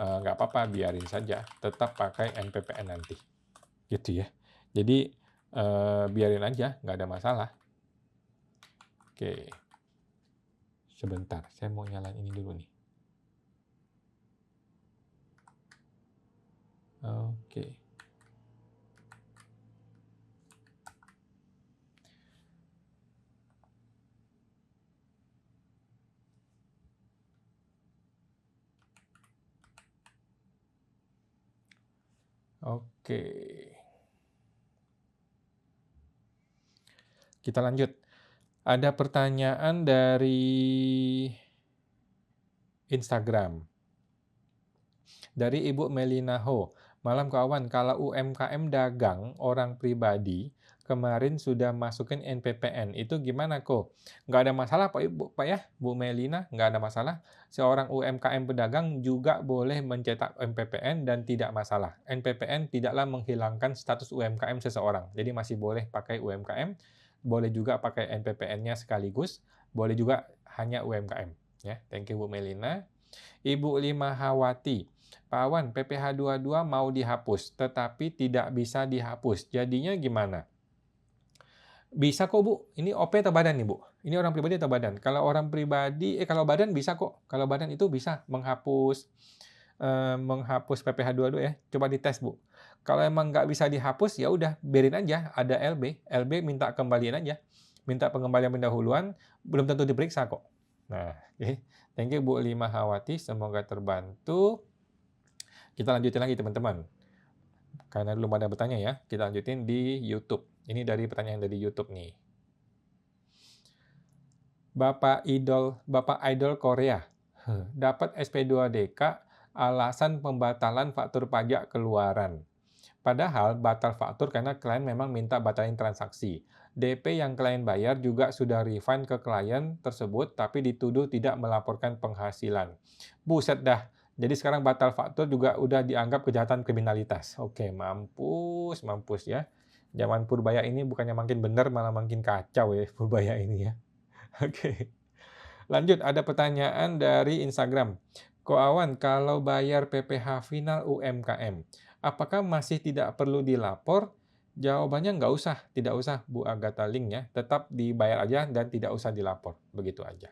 Nggak apa-apa, biarin saja, tetap pakai NPPN nanti. Gitu ya. Jadi, biarin aja, nggak ada masalah. Oke. Sebentar, saya mau nyalain ini dulu nih. Oke. Oke. Kita lanjut. Ada pertanyaan dari Instagram. Dari Ibu Melina Ho. Malam kawan, kalau UMKM dagang orang pribadi kemarin sudah masukin NPPN, itu gimana kok? Nggak ada masalah Pak ya, Bu Melina, nggak ada masalah. Seorang UMKM pedagang juga boleh mencetak NPPN dan tidak masalah. NPPN tidaklah menghilangkan status UMKM seseorang, jadi masih boleh pakai UMKM, boleh juga pakai NPPN-nya sekaligus, boleh juga hanya UMKM. Ya, thank you Bu Melina. Ibu Limahawati, Pak Awan, PPh 22 mau dihapus, tetapi tidak bisa dihapus. Jadinya gimana? Bisa kok, Bu. Ini OP atau badan nih, Bu? Ini orang pribadi atau badan? Kalau orang pribadi, kalau badan bisa kok. Kalau badan itu bisa menghapus PPh 22 ya. Coba dites, Bu. Kalau emang nggak bisa dihapus, ya udah, biarin aja. Ada LB. LB minta kembalian aja. Minta pengembalian pendahuluan, belum tentu diperiksa kok. Nah, thank you Bu Limahawati, semoga terbantu. Kita lanjutin lagi teman-teman. Karena belum ada bertanya ya, kita lanjutin di YouTube. Ini dari pertanyaan dari YouTube nih. Bapak Idol Korea, dapat SP2DK, alasan pembatalan faktur pajak keluaran. Padahal batal faktur karena klien memang minta batalin transaksi. DP yang klien bayar juga sudah refund ke klien tersebut, tapi dituduh tidak melaporkan penghasilan. Buset dah, jadi sekarang batal faktur juga udah dianggap kejahatan kriminalitas. Oke, mampus ya. Zaman Purbaya ini bukannya makin benar, malah makin kacau ya Purbaya ini ya. Oke. Lanjut, ada pertanyaan dari Instagram. Ko Awan, kalau bayar PPh final UMKM, apakah masih tidak perlu dilapor? Jawabannya nggak usah, tidak usah Bu Agatha Ling ya. Tetap dibayar aja dan tidak usah dilapor. Begitu aja.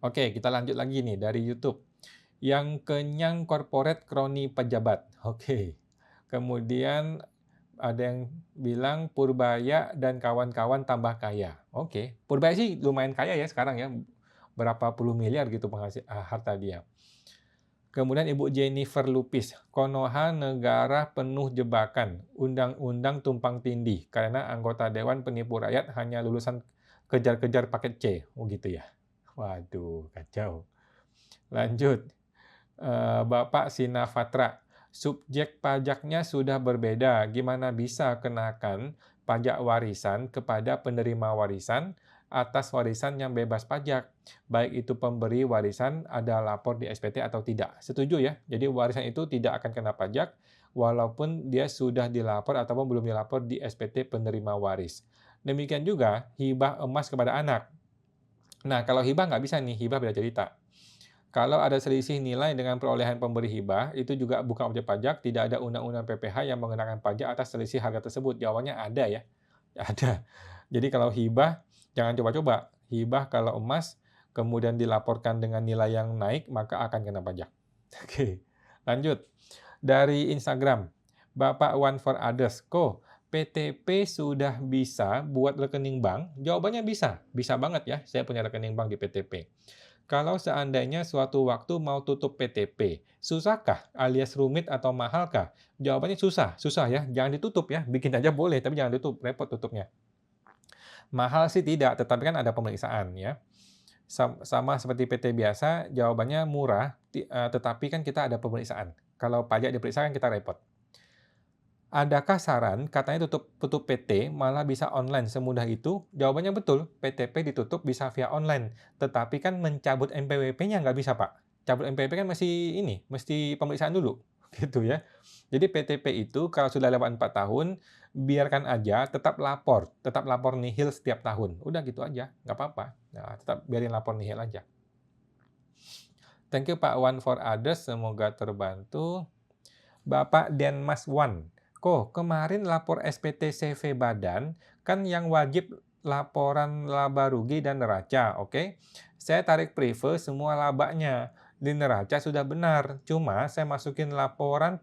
Oke, kita lanjut lagi nih dari YouTube. Yang kenyang corporate kroni pejabat. Oke. Kemudian ada yang bilang Purbaya dan kawan-kawan tambah kaya. Oke. Purbaya sih lumayan kaya ya sekarang ya. Berapa puluh miliar gitu harta dia. Kemudian Ibu Jennifer Lupis, Konoha negara penuh jebakan, undang-undang tumpang tindih, karena anggota Dewan Penipu Rakyat hanya lulusan kejar-kejar paket C. Oh gitu ya. Waduh, kacau. Lanjut. Bapak Sinafatra, subjek pajaknya sudah berbeda. Gimana bisa kenakan pajak warisan kepada penerima warisan atas warisan yang bebas pajak? Baik itu pemberi warisan ada lapor di SPT atau tidak. Setuju ya? Jadi warisan itu tidak akan kena pajak walaupun dia sudah dilapor ataupun belum dilapor di SPT penerima waris. Demikian juga hibah emas kepada anak. Nah, kalau hibah nggak bisa nih, hibah beda cerita. Kalau ada selisih nilai dengan perolehan pemberi hibah, itu juga bukan objek pajak, tidak ada undang-undang PPh yang mengenakan pajak atas selisih harga tersebut. Jawabannya ada ya, ada. Jadi kalau hibah, jangan coba-coba. Hibah kalau emas, kemudian dilaporkan dengan nilai yang naik, maka akan kena pajak. Oke, lanjut. Dari Instagram, Bapak One for Others, kok PTP sudah bisa buat rekening bank? Jawabannya bisa, bisa banget ya. Saya punya rekening bank di PTP. Kalau seandainya suatu waktu mau tutup PTP, susahkah alias rumit atau mahalkah? Jawabannya susah, susah ya. Jangan ditutup ya. Bikin aja boleh, tapi jangan tutup, repot tutupnya. Mahal sih tidak, tetapi kan ada pemeriksaan ya. Sama seperti PT biasa, jawabannya murah, tetapi kan kita ada pemeriksaan. Kalau pajak diperiksa kan kita repot. Adakah saran katanya tutup PT malah bisa online semudah itu? Jawabannya betul, PTP ditutup bisa via online. Tetapi kan mencabut NPWP-nya nggak bisa, Pak. Cabut NPWP kan mesti pemeriksaan dulu, gitu ya. Jadi PTP itu kalau sudah lewat 4 tahun, biarkan aja, tetap lapor nihil setiap tahun. Udah gitu aja, nggak apa-apa. Nah, tetap biarin lapor nihil aja. Thank you Pak One for Others, semoga terbantu. Bapak Denmas One, kok kemarin lapor SPT CV Badan, kan yang wajib laporan laba rugi dan neraca, oke? Saya tarik preve semua labanya. Di neraca sudah benar, cuma saya masukin laporan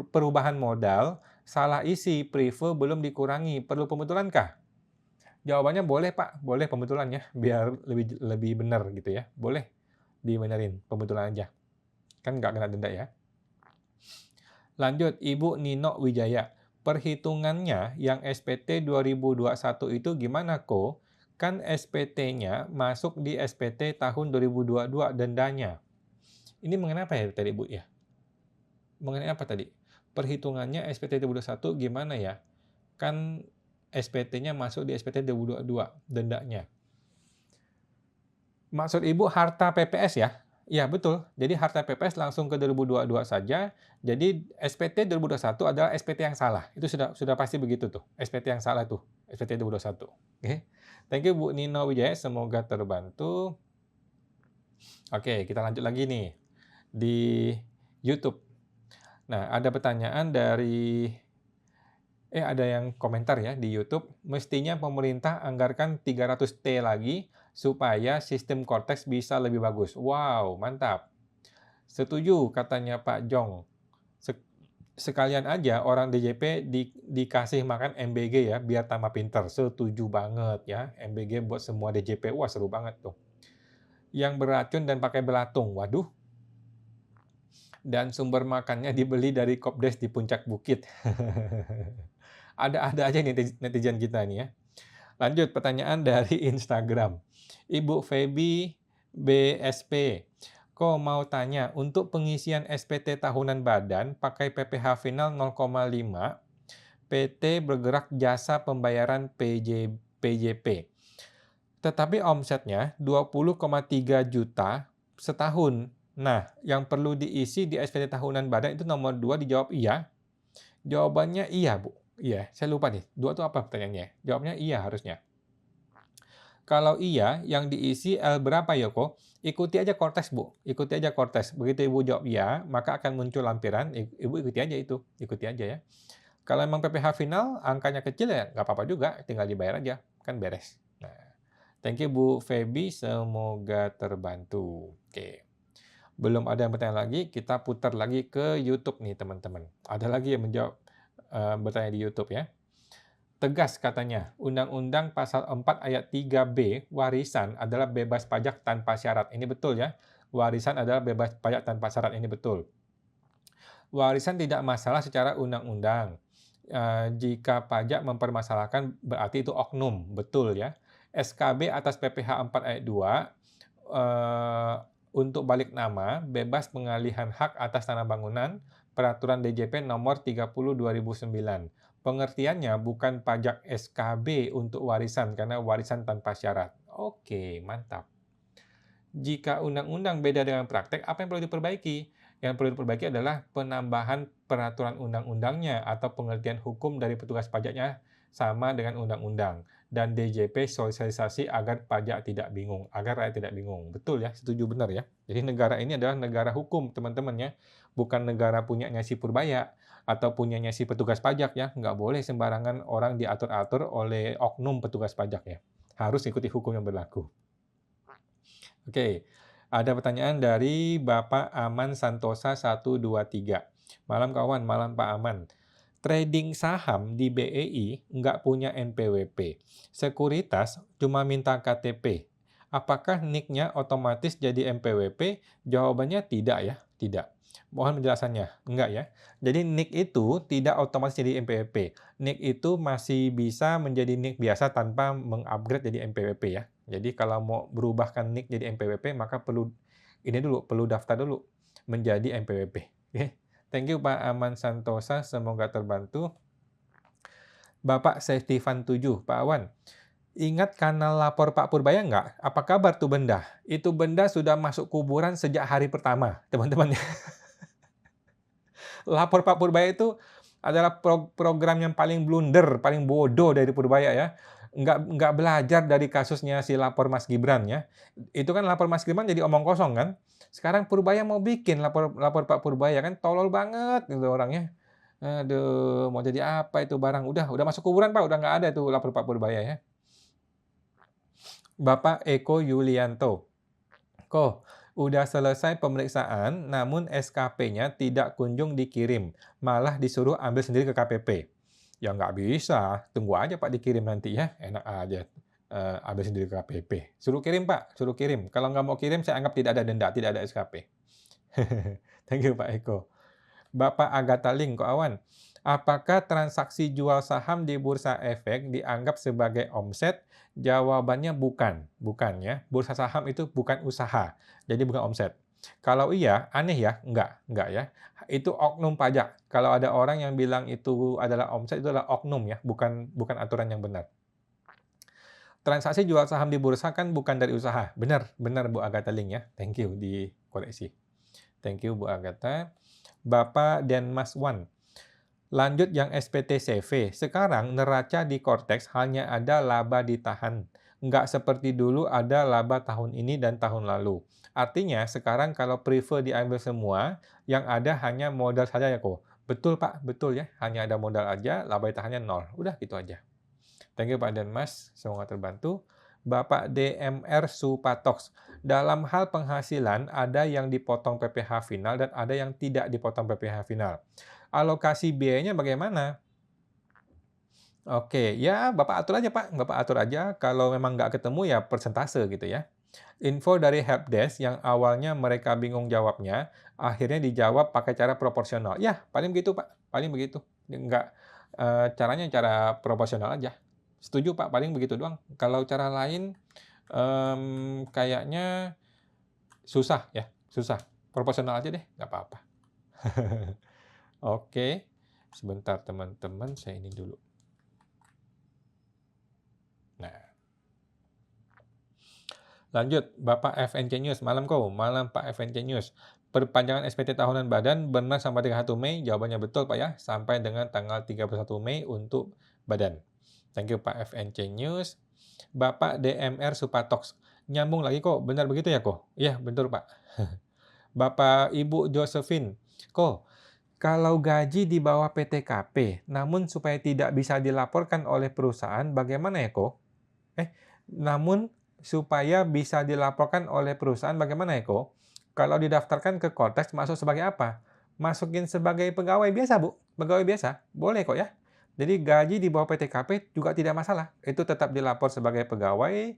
perubahan modal, salah isi, preve belum dikurangi, perlu pembetulankah? Jawabannya boleh Pak, boleh pembetulannya, biar lebih benar gitu ya, boleh dibenerin, pembetulan aja. Kan nggak kena denda ya. Lanjut, Ibu Nino Wijaya. Perhitungannya yang SPT 2021 itu gimana, Ko? Kan SPT-nya masuk di SPT tahun 2022 dendanya. Ini mengenai apa ya tadi, Bu ya? Mengenai apa tadi? Perhitungannya SPT 2021 gimana ya? Kan SPT-nya masuk di SPT 2022 dendanya. Maksud Ibu harta PPS ya? Iya betul, jadi harta PPS langsung ke 2022 saja, jadi SPT 2021 adalah SPT yang salah, itu sudah pasti begitu tuh, SPT yang salah tuh, SPT 2021. Oke, thank you Bu Nino Wijaya, semoga terbantu. Oke, kita lanjut lagi nih, di YouTube. Nah, ada pertanyaan dari ada yang komentar ya di YouTube, mestinya pemerintah anggarkan 300T lagi supaya sistem Cortex bisa lebih bagus. Wow, mantap. Setuju katanya Pak Jong. Sekalian aja orang DJP dikasih makan MBG ya, biar tambah pinter. Setuju banget ya, MBG buat semua DJP. Wah, seru banget tuh. Yang beracun dan pakai belatung. Waduh. Dan sumber makannya dibeli dari Kopdes di puncak bukit. Ada-ada aja netizen kita nih ya. Lanjut pertanyaan dari Instagram. Ibu Feby BSP. Kok mau tanya, untuk pengisian SPT tahunan badan pakai PPh final 0,5, PT bergerak jasa pembayaran PJP. Tetapi omsetnya 20,3 juta setahun. Nah, yang perlu diisi di SPT tahunan badan itu nomor 2 dijawab iya. Jawabannya iya, Bu. Iya, saya lupa nih. 2 itu apa pertanyaannya? Jawabnya iya harusnya. Kalau iya, yang diisi L berapa, Yoko? Ikuti aja Cortex, Bu. Ikuti aja Cortex. Begitu Ibu jawab iya, maka akan muncul lampiran. Ibu ikuti aja itu. Ikuti aja ya. Kalau emang PPh final, angkanya kecil ya nggak apa-apa juga. Tinggal dibayar aja. Kan beres. Nah, thank you Bu Feby. Semoga terbantu. Oke. Belum ada yang bertanya lagi, kita putar lagi ke YouTube nih, teman-teman. Ada lagi yang bertanya di YouTube ya. Tegas katanya, Undang-Undang Pasal 4 Ayat 3B, warisan adalah bebas pajak tanpa syarat. Ini betul ya, warisan adalah bebas pajak tanpa syarat, ini betul. Warisan tidak masalah secara undang-undang. Jika pajak mempermasalahkan, berarti itu oknum, betul ya. SKB atas PPh 4 Ayat 2, untuk balik nama, bebas pengalihan hak atas tanah bangunan, Peraturan DJP Nomor 30/2009. Pengertiannya bukan pajak SKB untuk warisan, karena warisan tanpa syarat. Oke, mantap. Jika undang-undang beda dengan praktek, apa yang perlu diperbaiki? Yang perlu diperbaiki adalah penambahan peraturan undang-undangnya atau pengertian hukum dari petugas pajaknya sama dengan undang-undang. Dan DJP sosialisasi agar pajak tidak bingung, agar rakyat tidak bingung. Betul ya, setuju benar ya. Jadi negara ini adalah negara hukum, teman-teman ya. Bukan negara punyanya si Purbaya atau punyanya si petugas pajak ya. Nggak boleh sembarangan orang diatur-atur oleh oknum petugas pajak ya. Harus ikuti hukum yang berlaku. Oke, ada pertanyaan dari Bapak Aman Santosa 123. Malam kawan, malam Pak Aman. Trading saham di BEI nggak punya NPWP. Sekuritas cuma minta KTP. Apakah NIK-nya otomatis jadi NPWP? Jawabannya tidak ya, tidak. Mohon penjelasannya. Enggak ya. Jadi NIK itu tidak otomatis jadi NPWP. NIK itu masih bisa menjadi NIK biasa tanpa mengupgrade jadi NPWP ya. Jadi kalau mau berubahkan NIK jadi NPWP maka perlu daftar dulu menjadi NPWP. Oke. Thank you Pak Aman Santosa, semoga terbantu. Bapak Seftivan 7, Pak Awan. Ingat kanal lapor Pak Purbaya nggak? Apa kabar tuh benda? Itu benda sudah masuk kuburan sejak hari pertama, teman-teman. Lapor Pak Purbaya itu adalah program yang paling blunder, paling bodoh dari Purbaya ya. Nggak belajar dari kasusnya si lapor Mas Gibran ya. Itu kan lapor Mas Gibran jadi omong kosong kan. Sekarang Purbaya mau bikin lapor Pak Purbaya kan tolol banget gitu orangnya. Aduh, mau jadi apa itu barang? Udah masuk kuburan Pak, udah nggak ada itu lapor Pak Purbaya ya. Bapak Eko Yulianto. Kok, udah selesai pemeriksaan, namun SKP-nya tidak kunjung dikirim, malah disuruh ambil sendiri ke KPP. Ya nggak bisa, tunggu aja Pak dikirim nanti ya, enak aja. Ambil sendiri ke KPP. Suruh kirim Pak, suruh kirim. Kalau nggak mau kirim, saya anggap tidak ada denda, tidak ada SKP. Thank you Pak Eko. Bapak Agatha Ling, Kok Awan. Apakah transaksi jual saham di Bursa Efek dianggap sebagai omset? Jawabannya bukan. Bukan ya. Bursa saham itu bukan usaha. Jadi bukan omset. Kalau iya, aneh ya? Enggak ya. Itu oknum pajak. Kalau ada orang yang bilang itu adalah omset, itu adalah oknum ya, bukan aturan yang benar. Transaksi jual saham di bursa kan bukan dari usaha. Benar Bu Agatha Ling ya. Thank you dikoreksi. Thank you Bu Agatha. Bapak Denmas Wan. Lanjut yang SPT CV. Sekarang neraca di Cortex hanya ada laba ditahan. Nggak seperti dulu ada laba tahun ini dan tahun lalu. Artinya sekarang kalau prefer diambil semua, yang ada hanya modal saja ya kok. Betul Pak, betul ya. Hanya ada modal aja, laba ditahannya 0. Udah gitu aja. Thank you Pak Denmas, semoga terbantu. Bapak DMR Supatox. Dalam hal penghasilan, ada yang dipotong PPh final dan ada yang tidak dipotong PPh final. Alokasi biayanya bagaimana? Oke, ya Bapak atur aja Pak, Bapak atur aja. Kalau memang nggak ketemu ya persentase gitu ya. Info dari helpdesk yang awalnya mereka bingung jawabnya, akhirnya dijawab pakai cara proporsional. Ya, paling begitu Pak, paling begitu. Caranya cara proporsional aja. Setuju Pak, paling begitu doang. Kalau cara lain, kayaknya susah ya, susah. Proporsional aja deh, nggak apa-apa. Oke, sebentar teman-teman, saya ini dulu. Nah, lanjut, Bapak FNC News. Malam Pak FNC News. Perpanjangan SPT tahunan badan benar sampai 31 Mei? Jawabannya betul Pak ya, sampai dengan tanggal 31 Mei untuk badan. Thank you Pak FNC News. Bapak DMR Supatox. Nyambung lagi kok, benar begitu ya kok? Iya, betul Pak. Bapak Ibu Josephine. Kok, kalau gaji di bawah PTKP, namun supaya tidak bisa dilaporkan oleh perusahaan, bagaimana ya kok? Namun supaya bisa dilaporkan oleh perusahaan, bagaimana ya kok? Kalau didaftarkan ke Cortex, masuk sebagai apa? Masukin sebagai pegawai biasa, Bu. Pegawai biasa. Boleh kok ya. Jadi gaji di bawah PTKP juga tidak masalah. Itu tetap dilapor sebagai pegawai,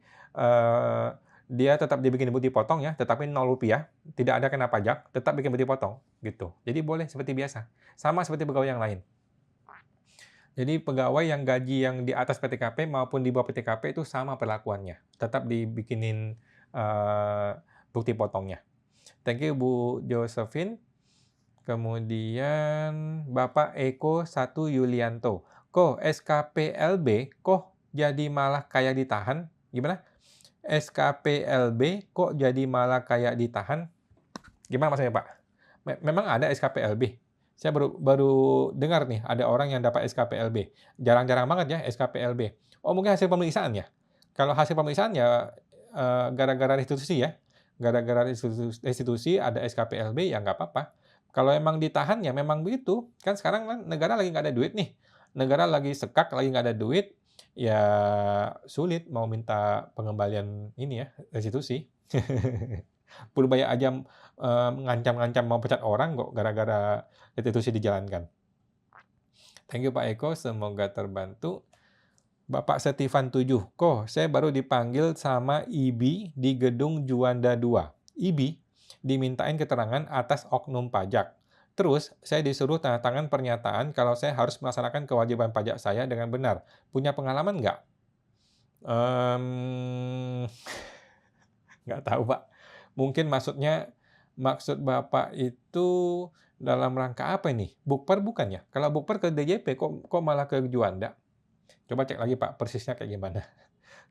dia tetap dibikin bukti potong ya, tetapi Rp0. Tidak ada kena pajak, tetap bikin bukti potong. Gitu. Jadi boleh seperti biasa. Sama seperti pegawai yang lain. Jadi pegawai yang gaji yang di atas PTKP maupun di bawah PTKP itu sama perlakuannya. Tetap dibikinin bukti potongnya. Thank you Bu Josephine. Kemudian Bapak Eko 1 Yulianto. Kok SKPLB kok jadi malah kayak ditahan? Gimana? SKPLB kok jadi malah kayak ditahan? Gimana maksudnya Pak? Memang ada SKPLB? Saya baru dengar nih ada orang yang dapat SKPLB. Jarang-jarang banget ya SKPLB. Oh, mungkin hasil pemeriksaan ya? Kalau hasil pemeriksaan ya, gara-gara restitusi ya. Gara-gara restitusi ada SKPLB ya nggak apa-apa. Kalau emang ditahan ya memang begitu. Kan sekarang kan negara lagi nggak ada duit nih. Negara lagi sekak, lagi nggak ada duit, ya sulit mau minta pengembalian ini ya, restitusi. Purbaya aja, ngancam-ngancam mau pecat orang kok gara-gara restitusi dijalankan. Thank you Pak Eko, semoga terbantu. Bapak Setifan 7, kok saya baru dipanggil sama IBI di gedung Juanda 2. IBI dimintain keterangan atas oknum pajak. Terus, saya disuruh tanda tangan pernyataan kalau saya harus melaksanakan kewajiban pajak saya dengan benar. Punya pengalaman nggak? Nggak tahu, Pak. Mungkin maksud Bapak itu dalam rangka apa ini? Bukper bukan ya? Kalau bukper ke DJP, kok malah ke Juanda? Coba cek lagi, Pak, persisnya kayak gimana.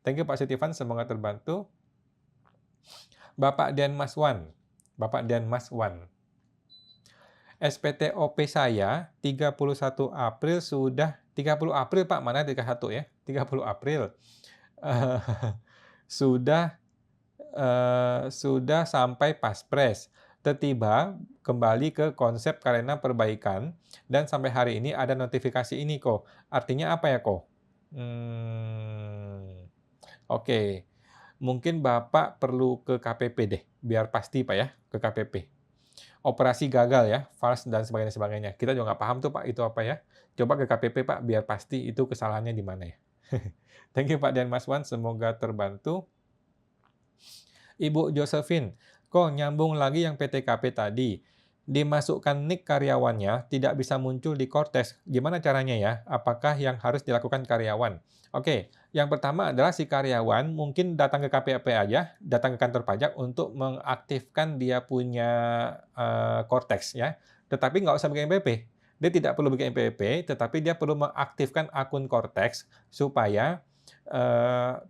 Thank you, Pak Setifan, semoga terbantu. Bapak Denmaswan. Bapak Denmaswan. SPTOP saya 31 April sudah 30 April, Pak, mana 31 ya? 30 April. Sudah sampai Paspres. Tiba kembali ke konsep karena perbaikan dan sampai hari ini ada notifikasi ini kok. Artinya apa ya kok? Oke. Mungkin Bapak perlu ke KPP deh, biar pasti Pak ya, ke KPP. Operasi gagal ya, false dan sebagainya. Kita juga nggak paham tuh Pak, itu apa ya. Coba ke KPP Pak, biar pasti itu kesalahannya di mana ya. Thank you Pak Dan Maswan, semoga terbantu. Ibu Josephine, kok nyambung lagi yang PTKP tadi. Dimasukkan NIK karyawannya tidak bisa muncul di Kortes. Gimana caranya ya? Apakah yang harus dilakukan karyawan? Oke, yang pertama adalah si karyawan mungkin datang ke KPP aja, datang ke kantor pajak untuk mengaktifkan dia punya Kortes ya. Tetapi nggak usah bikin MPP. Dia tidak perlu bikin MPP, tetapi dia perlu mengaktifkan akun Kortes supaya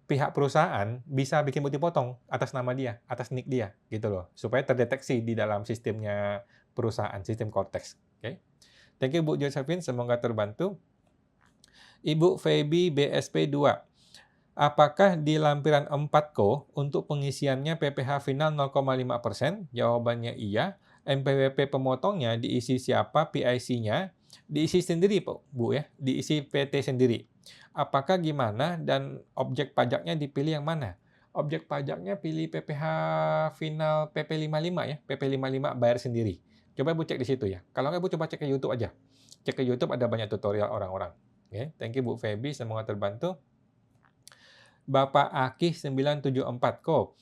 pihak perusahaan bisa bikin bukti potong atas nama dia, atas NIK dia, gitu loh. Supaya terdeteksi di dalam sistemnya perusahaan, sistem Cortex. Oke. Thank you Bu Josephine, semoga terbantu. Ibu Feby BSP 2. Apakah di lampiran 4 ko untuk pengisiannya PPh final 0,5%? Jawabannya iya. MPWP pemotongnya diisi siapa? PIC-nya diisi sendiri, Bu ya, diisi PT sendiri. Apakah gimana dan objek pajaknya dipilih yang mana? Objek pajaknya pilih PPh final PP55 ya, PP55 bayar sendiri. Coba Bu cek di situ ya. Kalau nggak Bu coba cek ke YouTube aja. Cek ke YouTube ada banyak tutorial orang-orang. Oke, thank you Bu Feby, semoga terbantu. Bapak Akih 974 kok.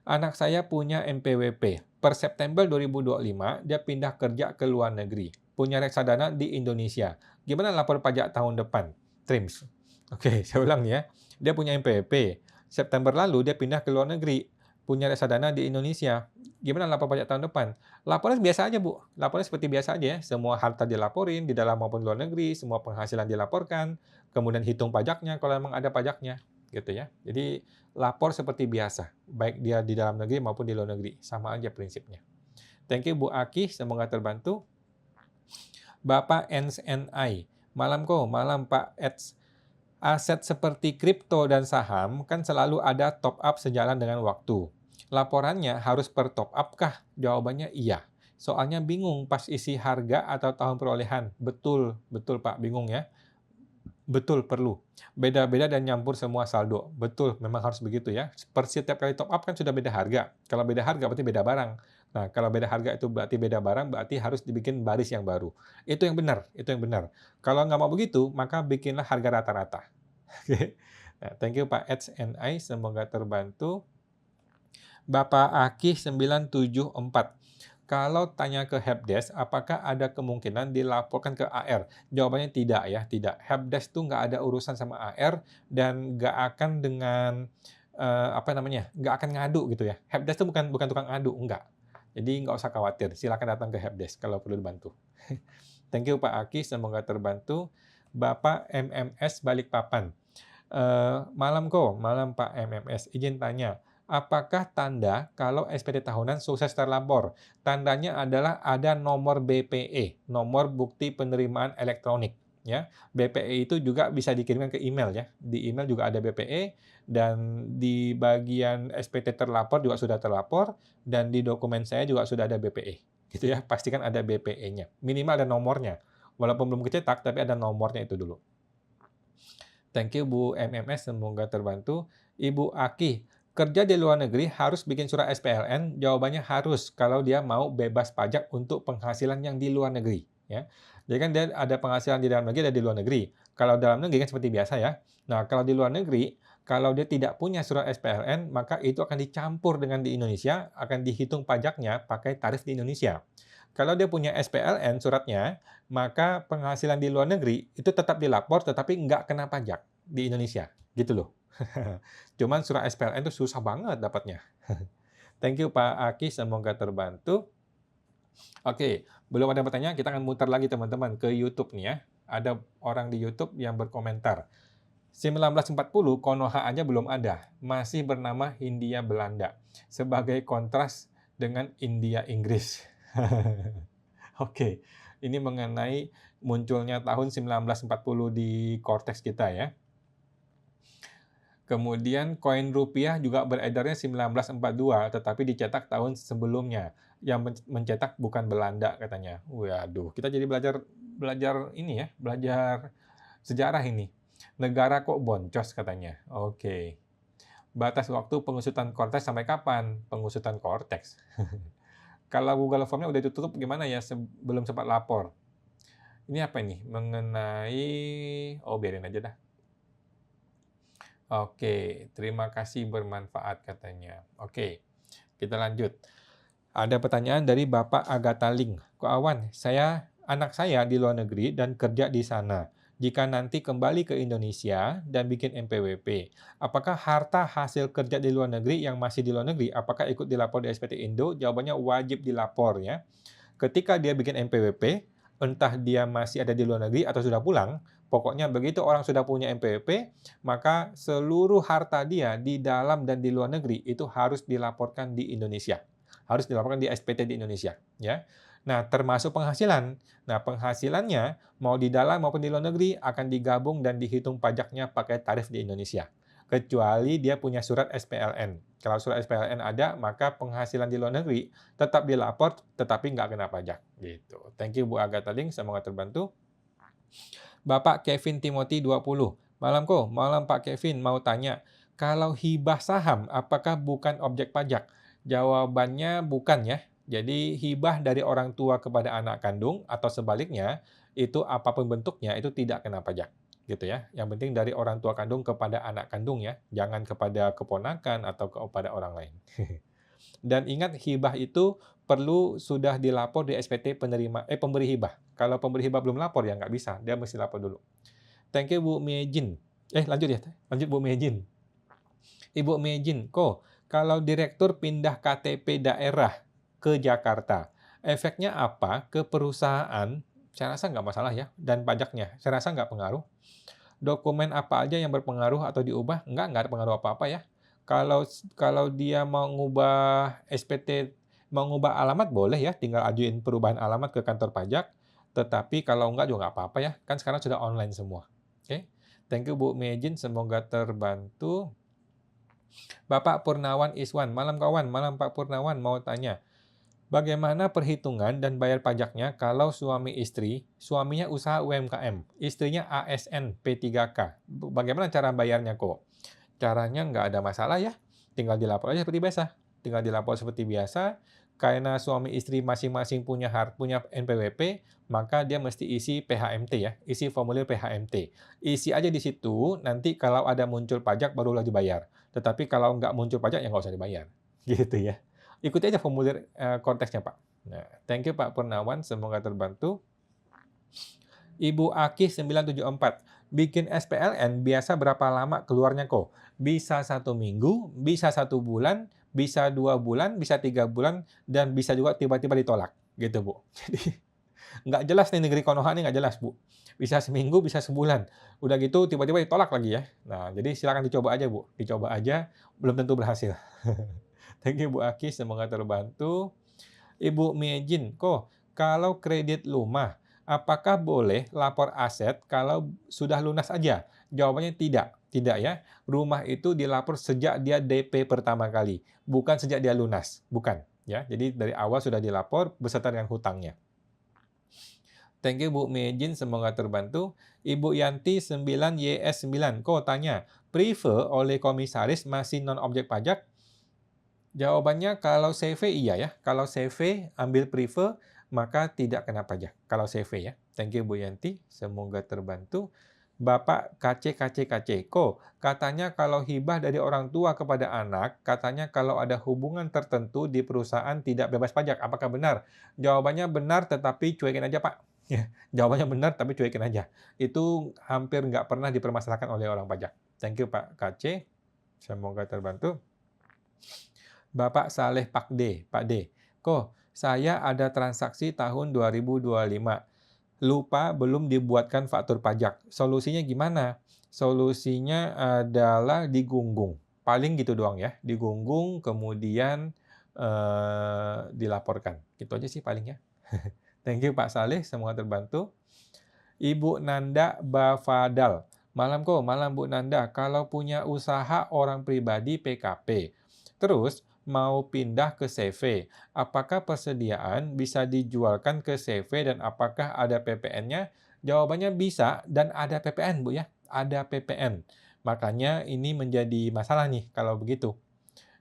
Anak saya punya MPWP. Per September 2025, dia pindah kerja ke luar negeri. Punya reksadana di Indonesia. Gimana lapor pajak tahun depan? TRIMS. Oke, saya ulang ya. Dia punya MPWP. September lalu dia pindah ke luar negeri. Punya reksadana di Indonesia. Gimana lapor pajak tahun depan? Laporan biasa aja, Bu. Laporan seperti biasa aja ya. Semua harta dilaporin, di dalam maupun luar negeri. Semua penghasilan dilaporkan. Kemudian hitung pajaknya kalau memang ada pajaknya. Gitu ya. Jadi lapor seperti biasa. Baik dia di dalam negeri maupun di luar negeri. Sama aja prinsipnya. Thank you Bu Aki. Semoga terbantu. Bapak NSNI. Malam Pak Eds. Aset seperti kripto dan saham kan selalu ada top up sejalan dengan waktu. Laporannya harus per top up kah? Jawabannya iya. Soalnya bingung pas isi harga atau tahun perolehan. Betul Pak, bingung ya. Betul, perlu. Beda-beda dan nyampur semua saldo. Betul, memang harus begitu ya. Per setiap kali top up kan sudah beda harga. Kalau beda harga berarti beda barang. Nah, kalau beda harga itu berarti beda barang, berarti harus dibikin baris yang baru. Itu yang benar, itu yang benar. Kalau nggak mau begitu, maka bikinlah harga rata-rata. Oke. Nah, thank you Pak Eds NI, semoga terbantu. Bapak Aki 974. Kalau tanya ke helpdesk, apakah ada kemungkinan dilaporkan ke AR? Jawabannya tidak ya, tidak. Helpdesk tuh nggak ada urusan sama AR dan nggak akan dengan nggak akan ngadu gitu ya. Helpdesk tuh bukan tukang ngadu, enggak. Jadi nggak usah khawatir. Silakan datang ke helpdesk kalau perlu dibantu. Thank you Pak Aki, semoga terbantu. Bapak MMS Balikpapan. Malam Pak MMS. Izin tanya. Apakah tanda kalau SPT tahunan sukses terlapor? Tandanya adalah ada nomor BPE, nomor bukti penerimaan elektronik. Ya, BPE itu juga bisa dikirimkan ke email ya. Di email juga ada BPE dan di bagian SPT terlapor juga sudah terlapor dan di dokumen saya juga sudah ada BPE. Gitu ya, pastikan ada BPE-nya. Minimal ada nomornya. Walaupun belum kecetak, tapi ada nomornya itu dulu. Thank you Bu MMS, semoga terbantu. Ibu Aki, kerja di luar negeri harus bikin surat SPLN? Jawabannya harus, kalau dia mau bebas pajak untuk penghasilan yang di luar negeri. Ya. Jadi kan dia ada penghasilan di dalam negeri dan di luar negeri. Kalau dalam negeri kan seperti biasa ya. Nah, kalau di luar negeri, kalau dia tidak punya surat SPLN, maka itu akan dicampur dengan di Indonesia, akan dihitung pajaknya pakai tarif di Indonesia. Kalau dia punya SPLN suratnya, maka penghasilan di luar negeri itu tetap dilapor tetapi nggak kena pajak di Indonesia, gitu loh. Cuman surat SPLN itu susah banget dapatnya. Thank you Pak Aki, semoga terbantu. Oke, belum ada pertanyaan, kita akan muter lagi teman-teman ke YouTube nih ya. Ada orang di YouTube yang berkomentar, 1940 Konoha aja belum ada, masih bernama Hindia Belanda, sebagai kontras dengan India Inggris. Oke, ini mengenai munculnya tahun 1940 di korteks kita ya. Kemudian koin rupiah juga beredarnya 1942, tetapi dicetak tahun sebelumnya. Yang mencetak bukan Belanda katanya. Waduh, kita jadi belajar ini ya, belajar sejarah ini. Negara kok boncos katanya. Oke. Batas waktu pengusutan korteks sampai kapan? Pengusutan korteks. Kalau Google Form-nya udah ditutup gimana ya sebelum sempat lapor? Ini apa ini? Mengenai... Oh, biarin aja dah. Oke, terima kasih bermanfaat katanya. Oke, kita lanjut. Ada pertanyaan dari Bapak Agatha Ling. Ko Awan, anak saya di luar negeri dan kerja di sana. Jika nanti kembali ke Indonesia dan bikin NPWP, apakah harta hasil kerja di luar negeri yang masih di luar negeri, apakah ikut dilapor di SPT Indo? Jawabannya wajib dilapor ya. Ketika dia bikin NPWP, entah dia masih ada di luar negeri atau sudah pulang, pokoknya begitu orang sudah punya NPWP, maka seluruh harta dia di dalam dan di luar negeri itu harus dilaporkan di Indonesia. Harus dilaporkan di SPT di Indonesia, ya. Nah, termasuk penghasilan. Nah, penghasilannya mau di dalam maupun di luar negeri akan digabung dan dihitung pajaknya pakai tarif di Indonesia. Kecuali dia punya surat SPLN. Kalau surat SPLN ada, maka penghasilan di luar negeri tetap dilapor, tetapi nggak kena pajak. Gitu. Thank you Bu Agatha Ling, semoga terbantu. Bapak Kevin Timothy 20. Malam kok, malam Pak Kevin, mau tanya, kalau hibah saham, apakah bukan objek pajak? Jawabannya bukan ya. Jadi hibah dari orang tua kepada anak kandung atau sebaliknya, itu apapun bentuknya, itu tidak kena pajak. Gitu ya. Yang penting dari orang tua kandung kepada anak kandung ya. Jangan kepada keponakan atau kepada orang lain. Dan ingat hibah itu perlu sudah dilapor di SPT pemberi hibah. Kalau pemberi hibah belum lapor ya nggak bisa, dia mesti lapor dulu. Thank you Bu Mejin. Lanjut ya, lanjut Bu Mejin. Ibu Mejin, kok kalau direktur pindah KTP daerah ke Jakarta, efeknya apa ke perusahaan? Saya rasa nggak masalah ya, dan pajaknya. Saya rasa nggak pengaruh. Dokumen apa aja yang berpengaruh atau diubah? Nggak ada pengaruh apa-apa ya. Kalau dia mau ngubah SPT, mau ngubah alamat boleh ya, tinggal ajuin perubahan alamat ke kantor pajak. Tetapi kalau nggak juga nggak apa-apa ya, kan sekarang sudah online semua. Oke, thank you Bu Mejin, semoga terbantu. Bapak Purnawan Iswan, malam kawan, malam Pak Purnawan, mau tanya. Bagaimana perhitungan dan bayar pajaknya kalau suami istri, suaminya usaha UMKM, istrinya ASN P3K? Bagaimana cara bayarnya kok? Caranya nggak ada masalah ya, tinggal dilapor aja seperti biasa. Tinggal dilapor seperti biasa, karena suami istri masing-masing punya NPWP, maka dia mesti isi PHMT ya, isi formulir PHMT. Isi aja di situ, nanti kalau ada muncul pajak barulah dibayar. Tetapi kalau nggak muncul pajak ya nggak usah dibayar. Gitu ya. Ikuti aja formulir konteksnya Pak. Nah, thank you Pak Purnawan, semoga terbantu. Ibu Aki 974, bikin SPLN biasa berapa lama keluarnya kok? Bisa 1 minggu, bisa 1 bulan, bisa 2 bulan, bisa 3 bulan, dan bisa juga tiba-tiba ditolak. Gitu Bu. Jadi Nggak jelas nih negeri Konoha nih nggak jelas, Bu. Bisa seminggu, bisa sebulan. Udah gitu tiba-tiba ditolak lagi ya. Nah, jadi silakan dicoba aja, Bu. Dicoba aja, belum tentu berhasil. Thank you, Bu Aki, semoga terbantu. Ibu Miejin, kok kalau kredit rumah, apakah boleh lapor aset kalau sudah lunas aja? Jawabannya tidak. Tidak ya. Rumah itu dilapor sejak dia DP pertama kali, bukan sejak dia lunas. Bukan. Ya, jadi dari awal sudah dilapor beserta dengan hutangnya. Thank you Bu Mejin, semoga terbantu. Ibu Yanti 9YS9, kok tanya, prefer oleh komisaris masih non-objek pajak? Jawabannya kalau CV iya ya. Kalau CV ambil prefer, maka tidak kena pajak. Kalau CV ya. Thank you Bu Yanti, semoga terbantu. Bapak KC, kok katanya kalau hibah dari orang tua kepada anak, katanya kalau ada hubungan tertentu di perusahaan tidak bebas pajak. Apakah benar? Jawabannya benar, tetapi cuekin aja Pak. Ya, jawabannya benar, tapi cuekin aja. Itu hampir nggak pernah dipermasalahkan oleh orang pajak. Thank you Pak KC, semoga terbantu. Bapak Saleh Pak D. Kok saya ada transaksi tahun 2025. Lupa belum dibuatkan faktur pajak. Solusinya gimana? Solusinya adalah digunggung. Paling gitu doang ya. Digunggung, kemudian dilaporkan. Gitu aja sih paling ya. Thank you Pak Saleh, semoga terbantu. Ibu Nanda Bafadal. Malam Bu Nanda. Kalau punya usaha orang pribadi PKP, terus mau pindah ke CV, apakah persediaan bisa dijualkan ke CV dan apakah ada PPN-nya? Jawabannya bisa dan ada PPN, Bu ya. Ada PPN. Makanya ini menjadi masalah nih kalau begitu.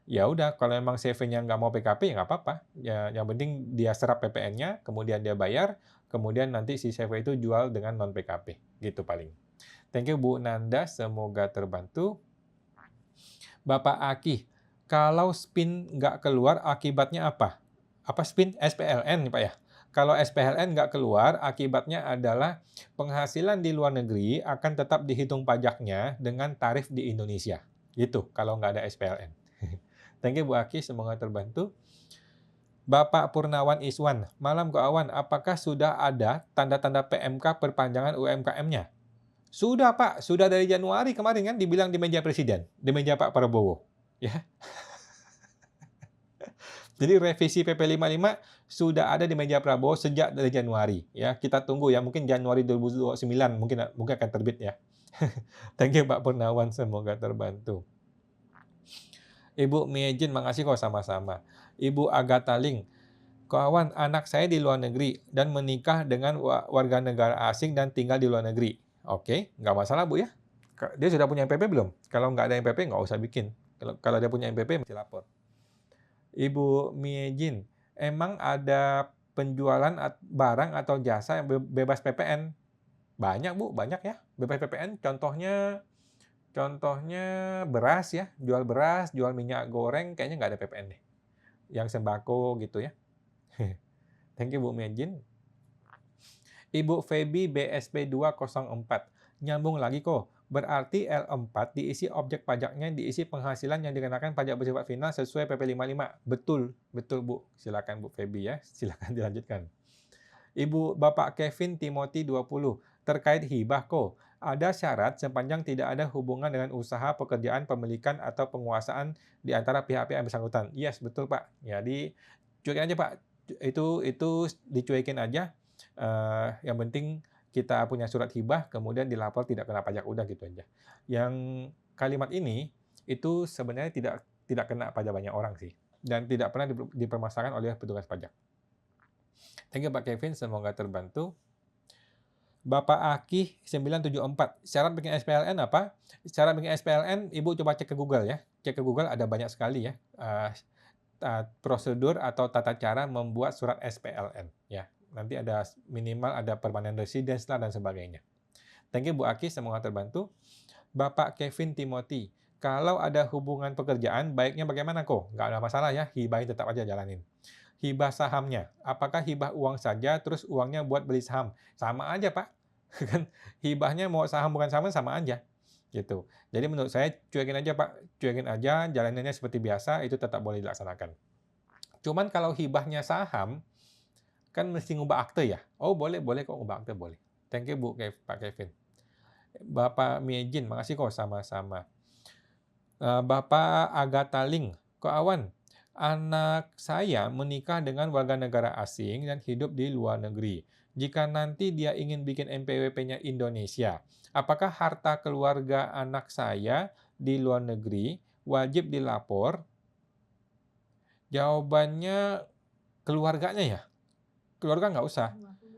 Ya udah, kalau emang CV-nya nggak mau PKP, ya nggak apa-apa. Ya, yang penting dia serap PPN-nya, kemudian dia bayar, kemudian nanti si CV itu jual dengan non-PKP. Gitu paling. Thank you Bu Nanda, semoga terbantu. Bapak Aki, kalau SPIN nggak keluar, akibatnya apa? Apa SPIN? SPLN nih Pak ya. Kalau SPLN nggak keluar, akibatnya adalah penghasilan di luar negeri akan tetap dihitung pajaknya dengan tarif di Indonesia. Gitu, kalau nggak ada SPLN. Thank you Bu Aki, semoga terbantu. Bapak Purnawan Iswan, malam Ko Awan, apakah sudah ada tanda-tanda PMK perpanjangan UMKM-nya? Sudah Pak, sudah dari Januari kemarin kan dibilang di meja Presiden, di meja Pak Prabowo. Ya. Jadi revisi PP 55 sudah ada di meja Prabowo sejak dari Januari. Ya, kita tunggu ya, mungkin Januari 2029 mungkin akan terbit ya. Thank you Pak Purnawan, semoga terbantu. Ibu Miejin, makasih kok sama-sama. Ibu Agatha Ling, kawan anak saya di luar negeri dan menikah dengan warga negara asing dan tinggal di luar negeri. Oke, nggak masalah Bu ya. Dia sudah punya MPP belum? Kalau nggak ada MPP nggak usah bikin. Kalau dia punya MPP mesti lapor. Ibu Miejin, emang ada penjualan barang atau jasa yang bebas PPN? Banyak Bu, banyak ya. Bebas PPN contohnya beras ya, jual beras, jual minyak goreng, kayaknya nggak ada PPN deh. Yang sembako gitu ya. Thank you Bu Miejin. Ibu Feby BSP 204. Nyambung lagi kok. Berarti L4 diisi objek pajaknya diisi penghasilan yang dikenakan pajak bersifat final sesuai PP 55. Betul, betul Bu. Silakan Bu Feby ya. Silakan dilanjutkan. Ibu Bapak Kevin Timothy 20. Terkait hibah kok. Ada syarat sepanjang tidak ada hubungan dengan usaha, pekerjaan, pemilikan, atau penguasaan di antara pihak-pihak yang bersangkutan. Yes, betul Pak. Jadi, cuekin aja Pak. Itu dicuekin aja. Yang penting kita punya surat hibah, kemudian dilapor tidak kena pajak, udah gitu aja. Yang kalimat ini itu sebenarnya tidak kena pajak banyak orang sih, dan tidak pernah dipermasalahkan oleh petugas pajak. Thank you Pak Kevin, semoga terbantu. Bapak Aki 974, syarat bikin SPLN apa? Syarat bikin SPLN, Ibu coba cek ke Google ya. Cek ke Google ada banyak sekali ya. Prosedur atau tata cara membuat surat SPLN ya. Nanti ada minimal ada permanent residence lah dan sebagainya. Thank you Bu Aki, semoga terbantu. Bapak Kevin Timothy, kalau ada hubungan pekerjaan, baiknya bagaimana kok? Nggak ada masalah ya, hibahin tetap aja jalanin. Hibah sahamnya, apakah hibah uang saja, terus uangnya buat beli saham? Sama aja Pak. Kan hibahnya mau saham bukan saham sama aja. Gitu. Jadi menurut saya cuekin aja Pak, cuekin aja, jalanannya seperti biasa, itu tetap boleh dilaksanakan. Cuman kalau hibahnya saham, Kan mesti ngubah akte ya? Oh, boleh kok ngubah akte, boleh. Thank you Pak Kevin. Bapak Miejin, makasih kok sama-sama. Bapak Agatha Ling, Ko Awan, anak saya menikah dengan warga negara asing dan hidup di luar negeri. Jika nanti dia ingin bikin NPWP-nya Indonesia, apakah harta keluarga anak saya di luar negeri wajib dilapor? Jawabannya keluarganya ya. Keluarga nggak usah.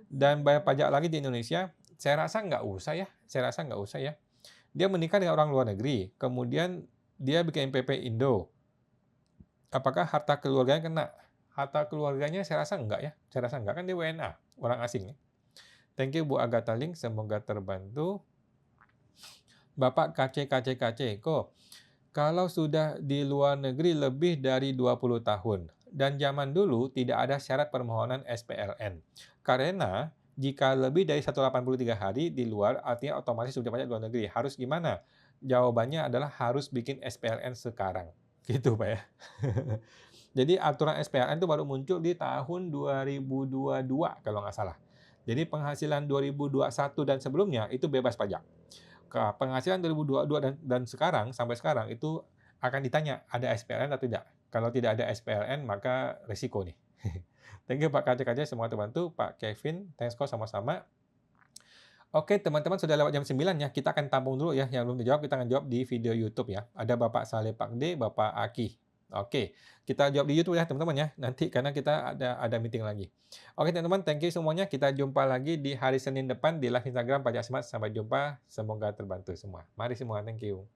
Dan bayar pajak lagi di Indonesia, saya rasa nggak usah ya. Dia menikah dengan orang luar negeri, kemudian dia bikin NPWP Indo. Apakah harta keluarganya kena? Harta keluarganya saya rasa enggak ya. Saya rasa enggak, kan dia WNA, orang asing. Thank you Bu Agatha Ling, semoga terbantu. Bapak KC, kalau sudah di luar negeri lebih dari 20 tahun, dan zaman dulu tidak ada syarat permohonan SPLN. Karena jika lebih dari 183 hari di luar, artinya otomatis sudah pajak luar negeri. Harus gimana? Jawabannya adalah harus bikin SPLN sekarang. Gitu Pak ya. Jadi aturan SPLN itu baru muncul di tahun 2022 kalau nggak salah. Jadi penghasilan 2021 dan sebelumnya itu bebas pajak. Penghasilan 2022 dan sekarang sampai sekarang itu akan ditanya ada SPLN atau tidak. Kalau tidak ada SPLN maka resiko nih. Thank you Pak KJ, semua terbantu. Pak Kevin, thanks kok sama-sama. Oke, teman-teman sudah lewat jam 9 ya. Kita akan tampung dulu ya. Yang belum dijawab kita akan jawab di video YouTube ya. Ada Bapak Saleh Pakde, Bapak Aki. Oke, kita jawab di YouTube ya teman-teman ya. Nanti karena kita ada meeting lagi. Oke teman-teman, thank you semuanya. Kita jumpa lagi di hari Senin depan di live Instagram Pajak Smart. Sampai jumpa. Semoga terbantu semua. Mari semua, thank you.